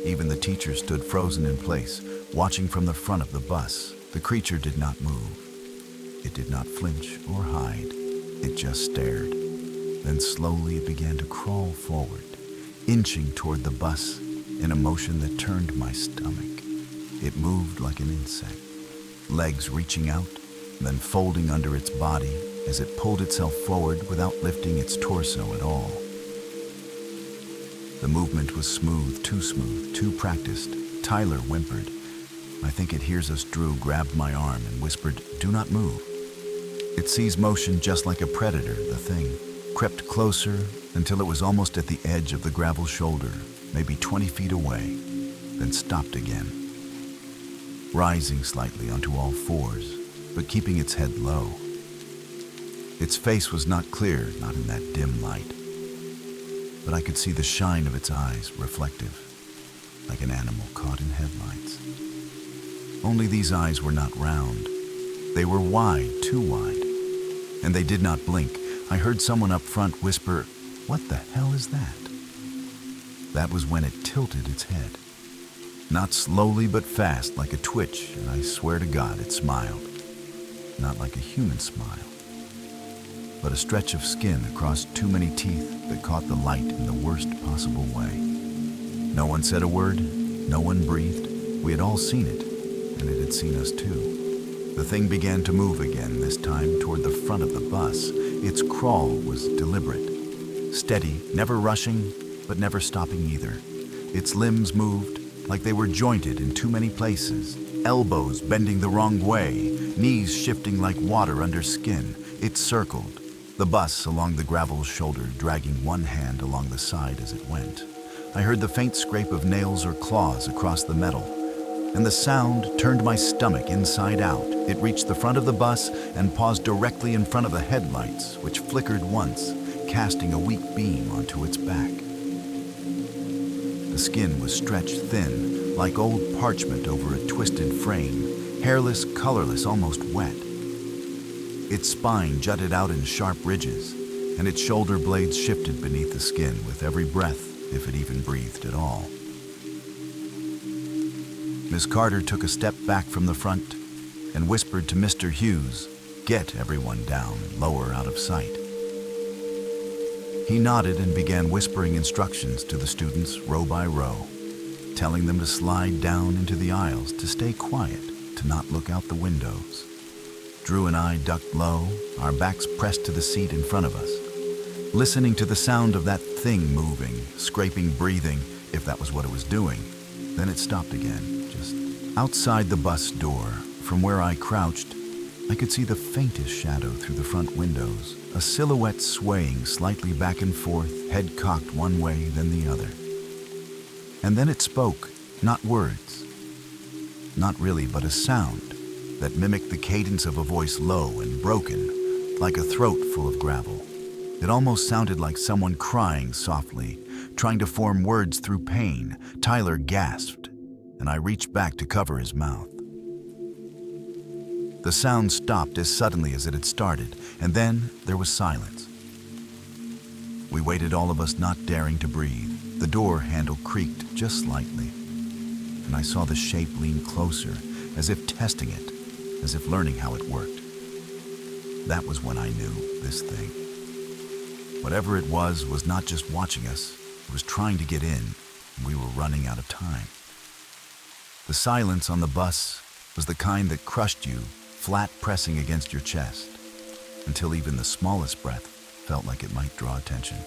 Even the teacher stood frozen in place, watching from the front of the bus. The creature did not move. It did not flinch or hide. It just stared. Then slowly it began to crawl forward, inching toward the bus in a motion that turned my stomach. It moved like an insect, legs reaching out, then folding under its body as it pulled itself forward without lifting its torso at all. The movement was smooth, too practiced. Tyler whimpered. "I think it hears us." Drew grabbed my arm and whispered, "Do not move." It sees motion just like a predator, the thing. Crept closer until it was almost at the edge of the gravel shoulder, maybe 20 feet away, then stopped again, rising slightly onto all fours, but keeping its head low. Its face was not clear, not in that dim light, but I could see the shine of its eyes, reflective, like an animal caught in headlights. Only these eyes were not round. They were wide, too wide, and they did not blink. I heard someone up front whisper, "What the hell is that?" That was when it tilted its head. Not slowly but fast, like a twitch, and I swear to God it smiled. Not like a human smile, but a stretch of skin across too many teeth that caught the light in the worst possible way. No one said a word, no one breathed. We had all seen it, and it had seen us too. The thing began to move again, this time toward the front of the bus. Its crawl was deliberate, steady, never rushing, but never stopping either. Its limbs moved like they were jointed in too many places, elbows bending the wrong way, knees shifting like water under skin. It circled the bus along the gravel shoulder, dragging one hand along the side as it went. I heard the faint scrape of nails or claws across the metal, and the sound turned my stomach inside out. It reached the front of the bus and paused directly in front of the headlights, which flickered once, casting a weak beam onto its back. The skin was stretched thin, like old parchment over a twisted frame, hairless, colorless, almost wet. Its spine jutted out in sharp ridges, and its shoulder blades shifted beneath the skin with every breath, if it even breathed at all. Miss Carter took a step back from the front and whispered to Mr. Hughes, "Get everyone down, lower out of sight." He nodded and began whispering instructions to the students row by row, telling them to slide down into the aisles, to stay quiet, to not look out the windows. Drew and I ducked low, our backs pressed to the seat in front of us, listening to the sound of that thing moving, scraping, breathing, if that was what it was doing. Then it stopped again, just outside the bus door. From where I crouched, I could see the faintest shadow through the front windows, a silhouette swaying slightly back and forth, head cocked one way, then the other. And then it spoke, not words, not really, but a sound that mimicked the cadence of a voice, low and broken, like a throat full of gravel. It almost sounded like someone crying softly, Trying to form words through pain, Tyler gasped, and I reached back to cover his mouth. The sound stopped as suddenly as it had started, and then there was silence. We waited, all of us not daring to breathe. The door handle creaked just slightly, and I saw the shape lean closer, as if testing it, as if learning how it worked. That was when I knew this thing. Whatever it was not just watching us, it was trying to get in, and we were running out of time. The silence on the bus was the kind that crushed you, flat pressing against your chest, until even the smallest breath felt like it might draw attention.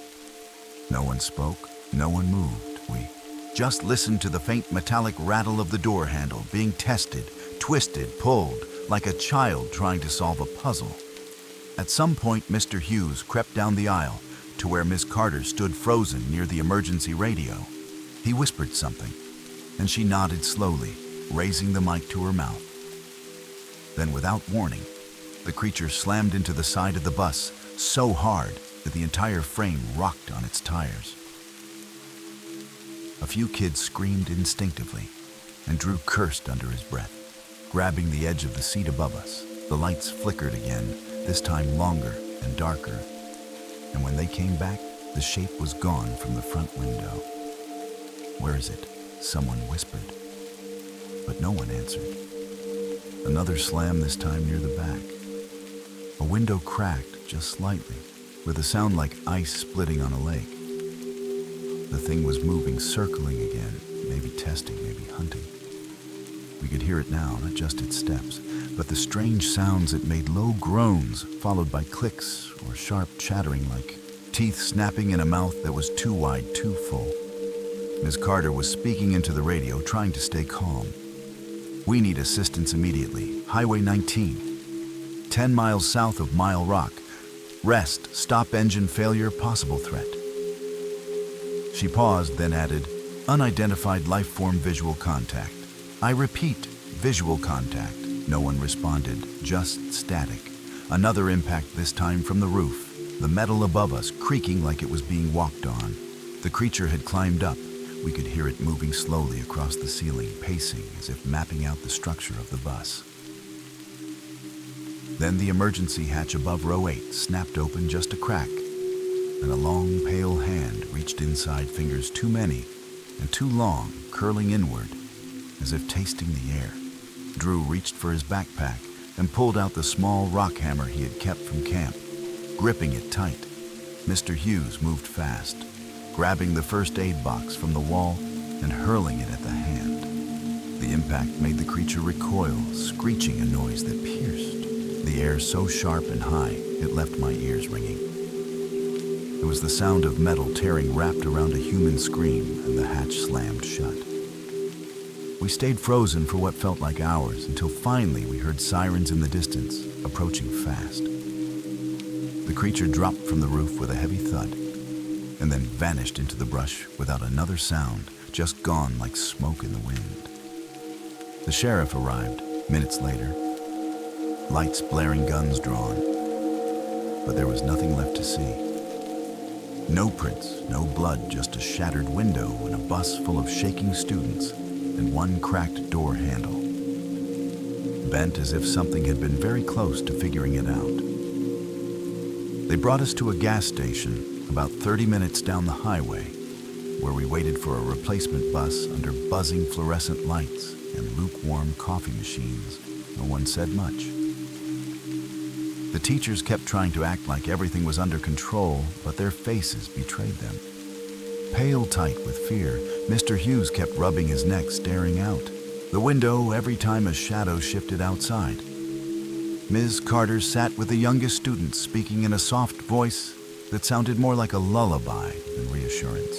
No one spoke, no one moved. We just listened to the faint metallic rattle of the door handle being tested, twisted, pulled, like a child trying to solve a puzzle. At some point, Mr. Hughes crept down the aisle to where Miss Carter stood frozen near the emergency radio. He whispered something, and she nodded slowly, raising the mic to her mouth. Then, without warning, the creature slammed into the side of the bus so hard that the entire frame rocked on its tires. A few kids screamed instinctively, and Drew cursed under his breath. Grabbing the edge of the seat above us, the lights flickered again, this time longer and darker. And when they came back, the shape was gone from the front window. "Where is it?" someone whispered. But no one answered. Another slam, this time near the back. A window cracked just slightly, with a sound like ice splitting on a lake. The thing was moving, circling again, maybe testing, maybe hunting. We could hear it now, not just its steps, but the strange sounds it made, low groans, followed by clicks or sharp chattering like teeth snapping in a mouth that was too wide, too full. Ms. Carter was speaking into the radio, trying to stay calm. "We need assistance immediately. Highway 19, 10 miles south of Mile Rock. Rest, stop engine failure, possible threat." She paused, then added, "Unidentified life form visual contact." I repeat, visual contact. No one responded, just static. Another impact, this time from the roof, the metal above us creaking like it was being walked on. The creature had climbed up. We could hear it moving slowly across the ceiling, pacing as if mapping out the structure of the bus. Then the emergency hatch above row 8 snapped open just a crack, and a long, pale hand reached inside, fingers too many and too long, curling inward, as if tasting the air. Drew reached for his backpack and pulled out the small rock hammer he had kept from camp, gripping it tight. Mr. Hughes moved fast, grabbing the first aid box from the wall and hurling it at the hand. The impact made the creature recoil, screeching a noise that pierced, the air so sharp and high it left my ears ringing. It was the sound of metal tearing wrapped around a human scream, and the hatch slammed shut. We stayed frozen for what felt like hours, until finally we heard sirens in the distance, approaching fast. The creature dropped from the roof with a heavy thud, and then vanished into the brush without another sound, just gone like smoke in the wind. The sheriff arrived minutes later, lights blaring, guns drawn, but there was nothing left to see. No prints, no blood, just a shattered window and a bus full of shaking students and one cracked door handle, bent as if something had been very close to figuring it out. They brought us to a gas station about 30 minutes down the highway, where we waited for a replacement bus under buzzing fluorescent lights and lukewarm coffee machines. No one said much. The teachers kept trying to act like everything was under control, but their faces betrayed them. Pale tight with fear, Mr. Hughes kept rubbing his neck, staring out the window every time a shadow shifted outside. Ms. Carter sat with the youngest students, speaking in a soft voice that sounded more like a lullaby than reassurance.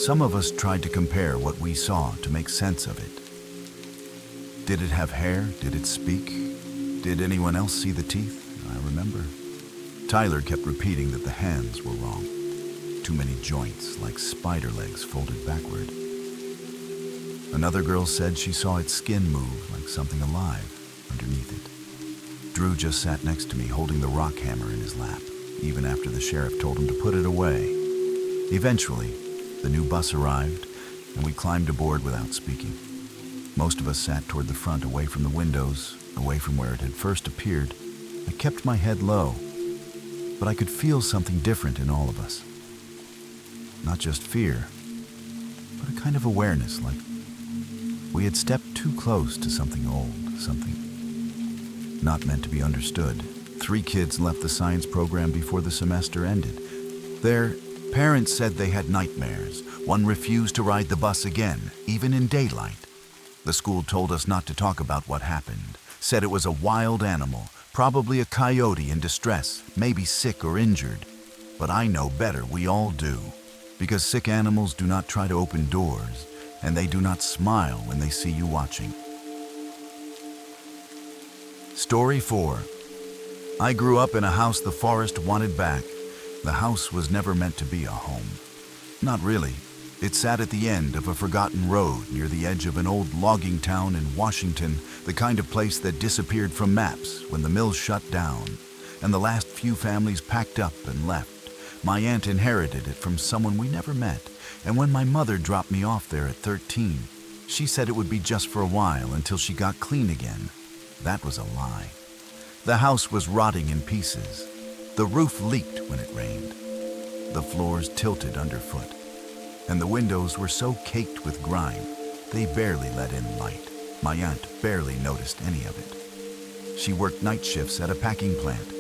Some of us tried to compare what we saw to make sense of it. Did it have hair? Did it speak? Did anyone else see the teeth? I remember. Tyler kept repeating that the hands were wrong. Too many joints, like spider legs folded backward. Another girl said she saw its skin move like something alive underneath it. Drew just sat next to me, holding the rock hammer in his lap, even after the sheriff told him to put it away. Eventually, the new bus arrived, and we climbed aboard without speaking. Most of us sat toward the front, away from the windows, away from where it had first appeared. I kept my head low, but I could feel something different in all of us. Not just fear, but a kind of awareness, like we had stepped too close to something old, something not meant to be understood. 3 kids left the science program before the semester ended. Their parents said they had nightmares. One refused to ride the bus again, even in daylight. The school told us not to talk about what happened, said it was a wild animal, probably a coyote in distress, maybe sick or injured. But I know better, we all do, because sick animals do not try to open doors, and they do not smile when they see you watching. Story 4. I grew up in a house the forest wanted back. The house was never meant to be a home. Not really. It sat at the end of a forgotten road near the edge of an old logging town in Washington, the kind of place that disappeared from maps when the mills shut down, and the last few families packed up and left. My aunt inherited it from someone we never met, and when my mother dropped me off there at 13, she said it would be just for a while until she got clean again. That was a lie. The house was rotting in pieces. The roof leaked when it rained. The floors tilted underfoot, and the windows were so caked with grime, they barely let in light. My aunt barely noticed any of it. She worked night shifts at a packing plant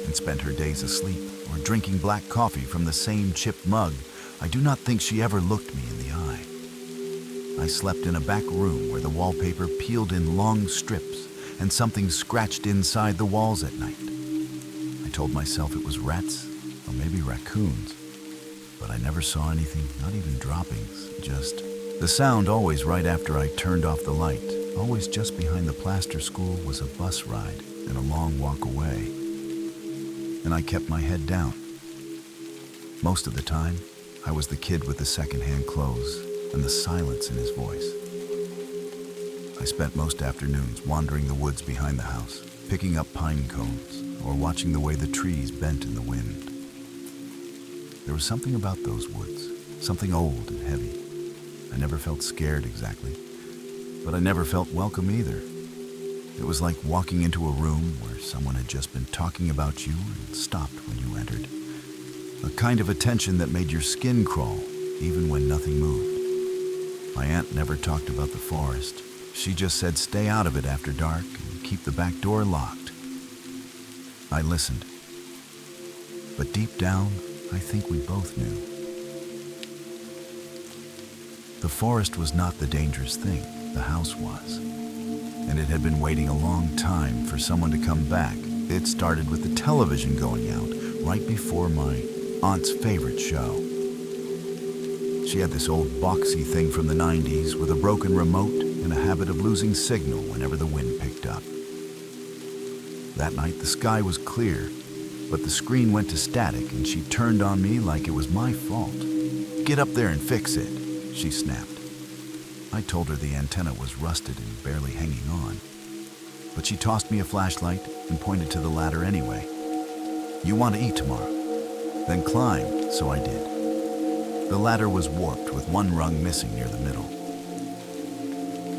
and spent her days asleep or drinking black coffee from the same chipped mug. I do not think she ever looked me in the eye. I slept in a back room where the wallpaper peeled in long strips and something scratched inside the walls at night. I told myself it was rats or maybe raccoons, but I never saw anything, not even droppings, just the sound. Always right after I turned off the light, always just behind the plaster school, was a bus ride and a long walk away. And I kept my head down. Most of the time, I was the kid with the secondhand clothes and the silence in his voice. I spent most afternoons wandering the woods behind the house, picking up pine cones or watching the way the trees bent in the wind. There was something about those woods, something old and heavy. I never felt scared exactly, but I never felt welcome either. It was like walking into a room where someone had just been talking about you and stopped when you entered. A kind of attention that made your skin crawl, even when nothing moved. My aunt never talked about the forest. She just said stay out of it after dark and keep the back door locked. I listened, but deep down, I think we both knew. The forest was not the dangerous thing, the house was. And it had been waiting a long time for someone to come back. It started with the television going out right before my aunt's favorite show. She had this old boxy thing from the 90s with a broken remote and a habit of losing signal whenever the wind picked up. That night the sky was clear, but the screen went to static and she turned on me like it was my fault. "Get up there and fix it," she snapped. I told her the antenna was rusted and barely hanging on, but she tossed me a flashlight and pointed to the ladder anyway. "You want to eat tomorrow?" Then climbed, so I did. The ladder was warped with one rung missing near the middle.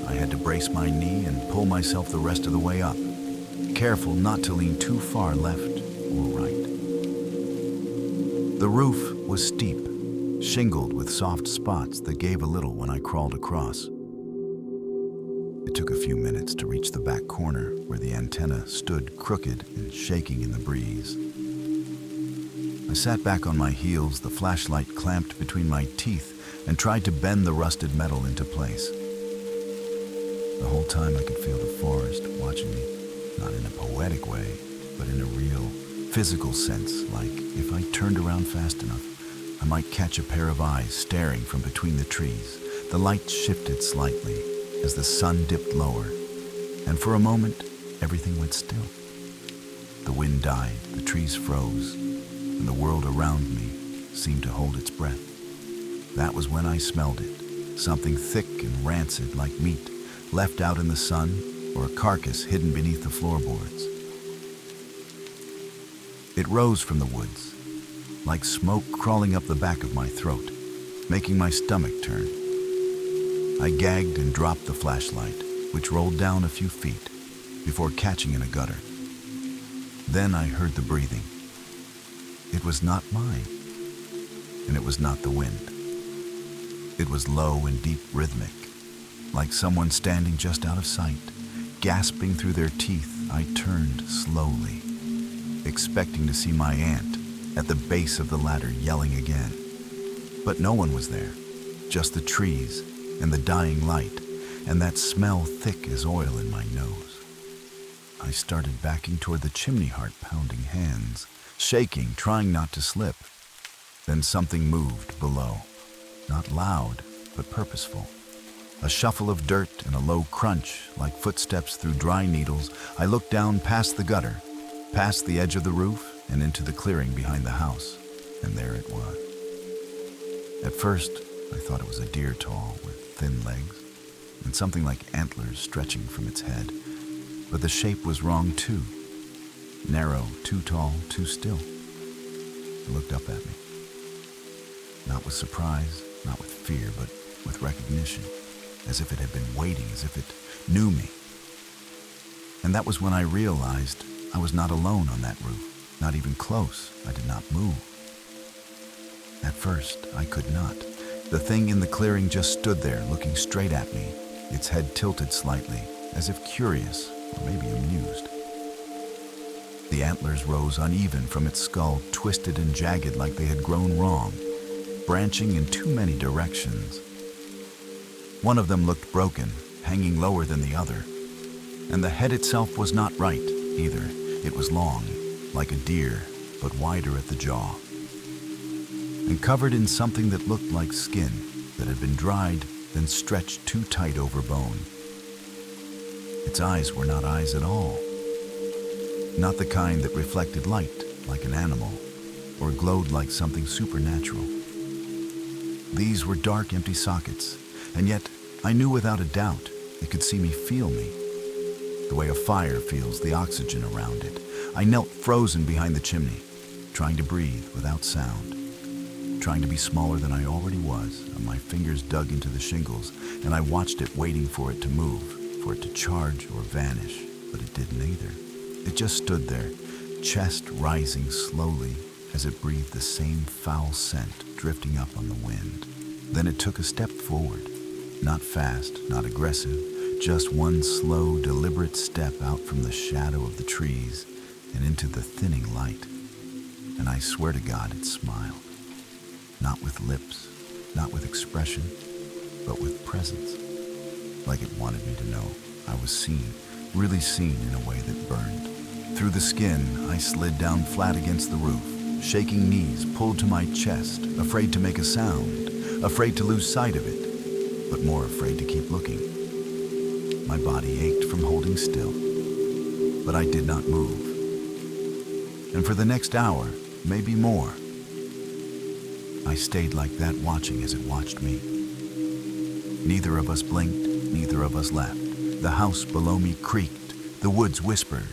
I had to brace my knee and pull myself the rest of the way up, careful not to lean too far left or right. The roof was steep, shingled with soft spots that gave a little when I crawled across. It took a few minutes to reach the back corner where the antenna stood crooked and shaking in the breeze. I sat back on my heels, the flashlight clamped between my teeth, and tried to bend the rusted metal into place. The whole time I could feel the forest watching me, not in a poetic way, but in a real, physical sense, like if I turned around fast enough, I might catch a pair of eyes staring from between the trees. The light shifted slightly as the sun dipped lower, and for a moment, everything went still. The wind died, the trees froze, and the world around me seemed to hold its breath. That was when I smelled it, something thick and rancid like meat, left out in the sun, or a carcass hidden beneath the floorboards. It rose from the woods, like smoke crawling up the back of my throat, making my stomach turn. I gagged and dropped the flashlight, which rolled down a few feet before catching in a gutter. Then I heard the breathing. It was not mine, and it was not the wind. It was low and deep rhythmic, like someone standing just out of sight. Gasping through their teeth, I turned slowly, expecting to see my aunt at the base of the ladder yelling again. But no one was there, just the trees and the dying light, and that smell thick as oil in my nose. I started backing toward the chimney, heart-pounding hands, shaking, trying not to slip. Then something moved below, not loud, but purposeful. A shuffle of dirt and a low crunch, like footsteps through dry needles. I looked down past the gutter, past the edge of the roof, and into the clearing behind the house, and there it was. At first, I thought it was a deer tall, with thin legs, and something like antlers stretching from its head. But the shape was wrong too. Narrow, too tall, too still. It looked up at me. Not with surprise, not with fear, but with recognition. As if it had been waiting, as if it knew me. And that was when I realized I was not alone on that roof, not even close. I did not move. At first, I could not. The thing in the clearing just stood there, looking straight at me, its head tilted slightly, as if curious, or maybe amused. The antlers rose uneven from its skull, twisted and jagged like they had grown wrong, branching in too many directions. One of them looked broken, hanging lower than the other. And the head itself was not right, either. It was long, like a deer, but wider at the jaw. And covered in something that looked like skin, that had been dried, then stretched too tight over bone. Its eyes were not eyes at all. Not the kind that reflected light, like an animal, or glowed like something supernatural. These were dark, empty sockets. And yet, I knew without a doubt it could see me, feel me. The way a fire feels the oxygen around it. I knelt frozen behind the chimney, trying to breathe without sound. Trying to be smaller than I already was, and my fingers dug into the shingles, and I watched it, waiting for it to move, for it to charge or vanish, but it didn't either. It just stood there, chest rising slowly as it breathed the same foul scent drifting up on the wind. Then it took a step forward. Not fast, not aggressive, just one slow, deliberate step out from the shadow of the trees and into the thinning light. And I swear to God it smiled. Not with lips, not with expression, but with presence. Like it wanted me to know I was seen, really seen in a way that burned. Through the skin, I slid down flat against the roof, shaking knees pulled to my chest, afraid to make a sound, afraid to lose sight of it, but more afraid to keep looking. My body ached from holding still, but I did not move. And for the next hour, maybe more, I stayed like that, watching as it watched me. Neither of us blinked, neither of us left. The house below me creaked, the woods whispered,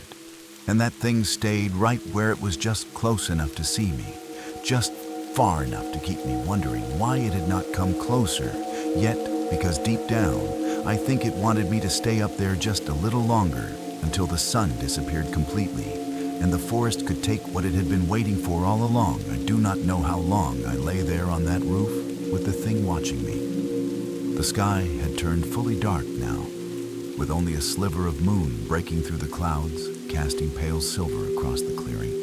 and that thing stayed right where it was, just close enough to see me, just far enough to keep me wondering why it had not come closer, yet, because deep down, I think it wanted me to stay up there just a little longer, until the sun disappeared completely, and the forest could take what it had been waiting for all along. I do not know how long I lay there on that roof, with the thing watching me. The sky had turned fully dark now, with only a sliver of moon breaking through the clouds, casting pale silver across the clearing.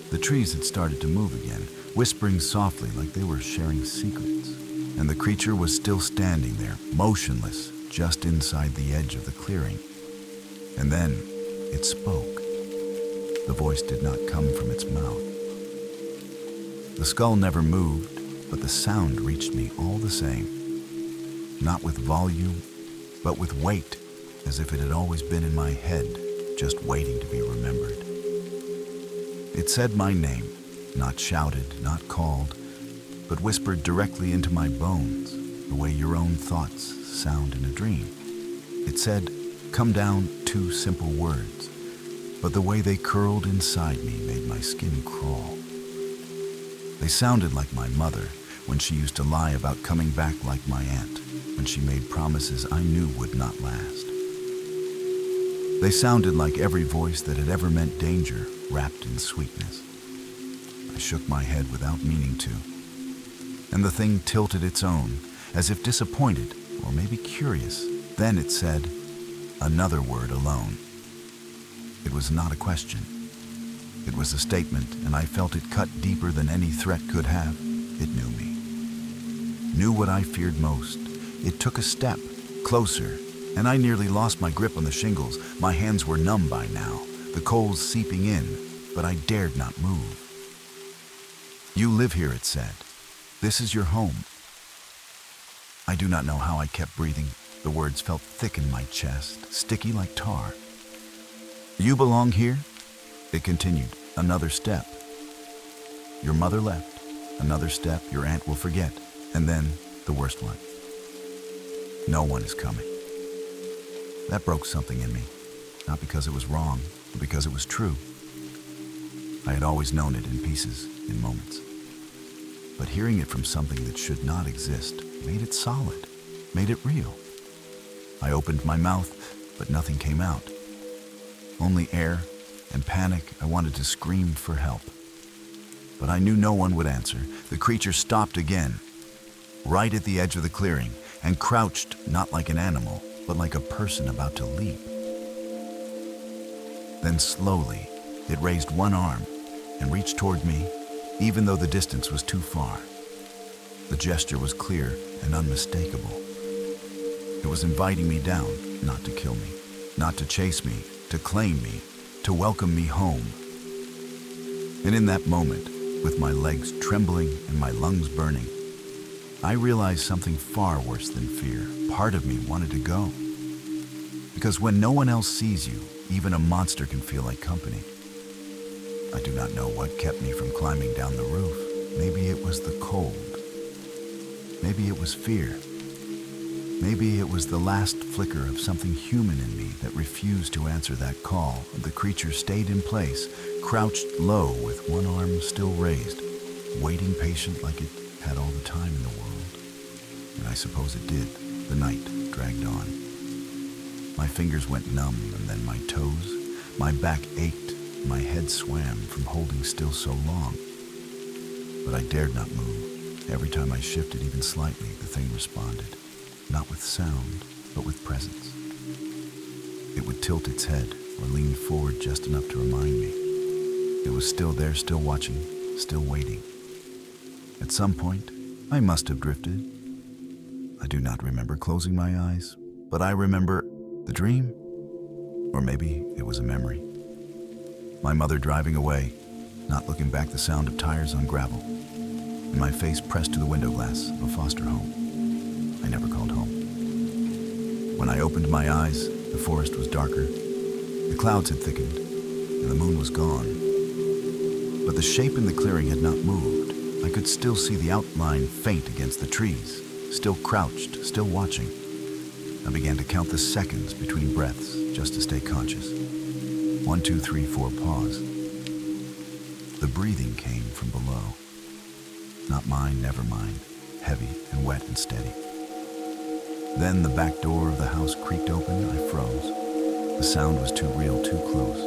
The trees had started to move again, whispering softly like they were sharing secrets. And the creature was still standing there, motionless, just inside the edge of the clearing. And then it spoke. The voice did not come from its mouth. The skull never moved, but the sound reached me all the same. Not with volume, but with weight, as if it had always been in my head, just waiting to be remembered. It said my name, not shouted, not called, but whispered directly into my bones, the way your own thoughts sound in a dream. It said, "Come down," 2 simple words, but the way they curled inside me made my skin crawl. They sounded like my mother when she used to lie about coming back, like my aunt when she made promises I knew would not last. They sounded like every voice that had ever meant danger wrapped in sweetness. I shook my head without meaning to, and the thing tilted its own, as if disappointed or maybe curious. Then it said, another word alone. It was not a question. It was a statement, and I felt it cut deeper than any threat could have. It knew me. Knew what I feared most. It took a step, closer, and I nearly lost my grip on the shingles. My hands were numb by now, the coals seeping in, but I dared not move. You live here, it said. This is your home. I do not know how I kept breathing. The words felt thick in my chest, sticky like tar. You belong here? It continued. Another step. Your mother left. Another step your aunt will forget. And then the worst one. No one is coming. That broke something in me. Not because it was wrong, but because it was true. I had always known it in pieces, in moments. But hearing it from something that should not exist made it solid, made it real. I opened my mouth, but nothing came out. Only air and panic. I wanted to scream for help. But I knew no one would answer. The creature stopped again, right at the edge of the clearing, and crouched not like an animal, but like a person about to leap. Then slowly, it raised one arm and reached toward me, even though the distance was too far. The gesture was clear and unmistakable. It was inviting me down, not to kill me, not to chase me, to claim me, to welcome me home. And in that moment, with my legs trembling and my lungs burning, I realized something far worse than fear. Part of me wanted to go. Because when no one else sees you, even a monster can feel like company. I do not know what kept me from climbing down the roof. Maybe it was the cold. Maybe it was fear. Maybe it was the last flicker of something human in me that refused to answer that call. The creature stayed in place, crouched low with one arm still raised, waiting patient like it had all the time in the world. And I suppose it did. The night dragged on. My fingers went numb, and then my toes. My back ached. My head swam from holding still so long. But I dared not move. Every time I shifted even slightly, the thing responded. Not with sound, but with presence. It would tilt its head or lean forward just enough to remind me. It was still there, still watching, still waiting. At some point, I must have drifted. I do not remember closing my eyes, but I remember the dream. Or maybe it was a memory. My mother driving away, not looking back, the sound of tires on gravel, and my face pressed to the window glass of a foster home I never called home. When I opened my eyes, the forest was darker, the clouds had thickened, and the moon was gone. But the shape in the clearing had not moved. I could still see the outline faint against the trees, still crouched, still watching. I began to count the seconds between breaths just to stay conscious. 1, 2, 3, 4, pause. The breathing came from below. Not mine, never mine, heavy and wet and steady. Then the back door of the house creaked open. I froze. The sound was too real, too close.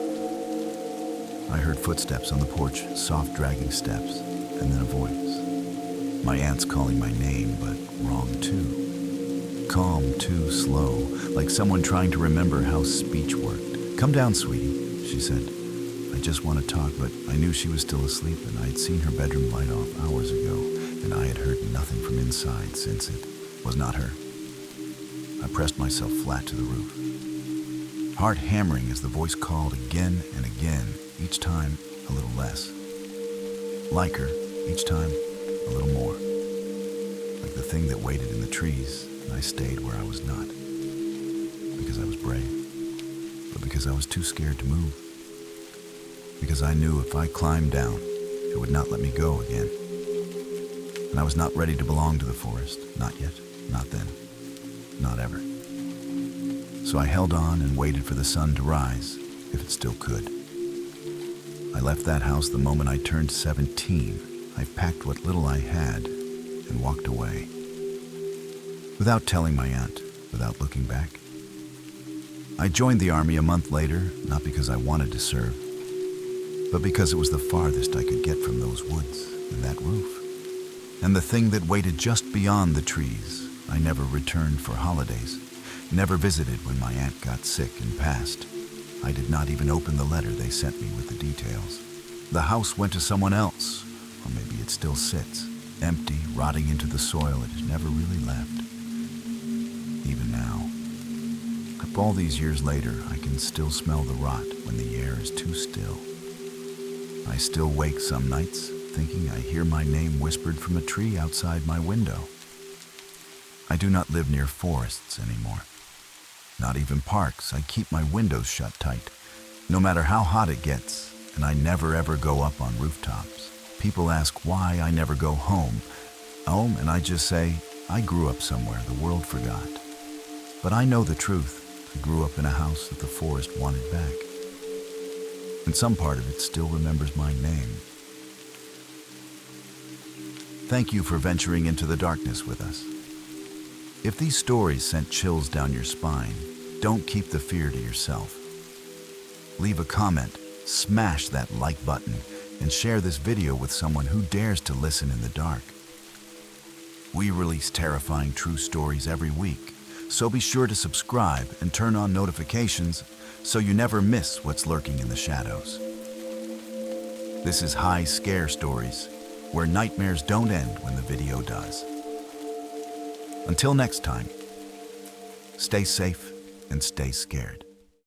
I heard footsteps on the porch, soft dragging steps, and then a voice. My aunt's calling my name, but wrong too. Calm, too slow, like someone trying to remember how speech worked. Come down, sweetie, she said. I just want to talk, but I knew she was still asleep, and I had seen her bedroom light off hours ago, and I had heard nothing from inside since it was not her. I pressed myself flat to the roof. Heart hammering as the voice called again and again, each time a little less. Like her, each time a little more. Like the thing that waited in the trees, and I stayed where I was not. Because I was brave, but because I was too scared to move. Because I knew if I climbed down, it would not let me go again. And I was not ready to belong to the forest, not yet, not then. Not ever. So I held on and waited for the sun to rise, if it still could. I left that house the moment I turned 17, I packed what little I had and walked away. Without telling my aunt, without looking back. I joined the Army a month later, not because I wanted to serve, but because it was the farthest I could get from those woods and that roof. And the thing that waited just beyond the trees, I never returned for holidays, never visited when my aunt got sick and passed. I did not even open the letter they sent me with the details. The house went to someone else, or maybe it still sits, empty, rotting into the soil it has never really left. Even now, all these years later, I can still smell the rot when the air is too still. I still wake some nights thinking I hear my name whispered from a tree outside my window. I do not live near forests anymore. Not even parks. I keep my windows shut tight, no matter how hot it gets, and I never ever go up on rooftops. People ask why I never go home, and I just say, I grew up somewhere the world forgot. But I know the truth. I grew up in a house that the forest wanted back. And some part of it still remembers my name. Thank you for venturing into the darkness with us. If these stories sent chills down your spine, don't keep the fear to yourself. Leave a comment, smash that like button, and share this video with someone who dares to listen in the dark. We release terrifying true stories every week, so be sure to subscribe and turn on notifications so you never miss what's lurking in the shadows. This is High Scare Stories, where nightmares don't end when the video does. Until next time, stay safe and stay scared.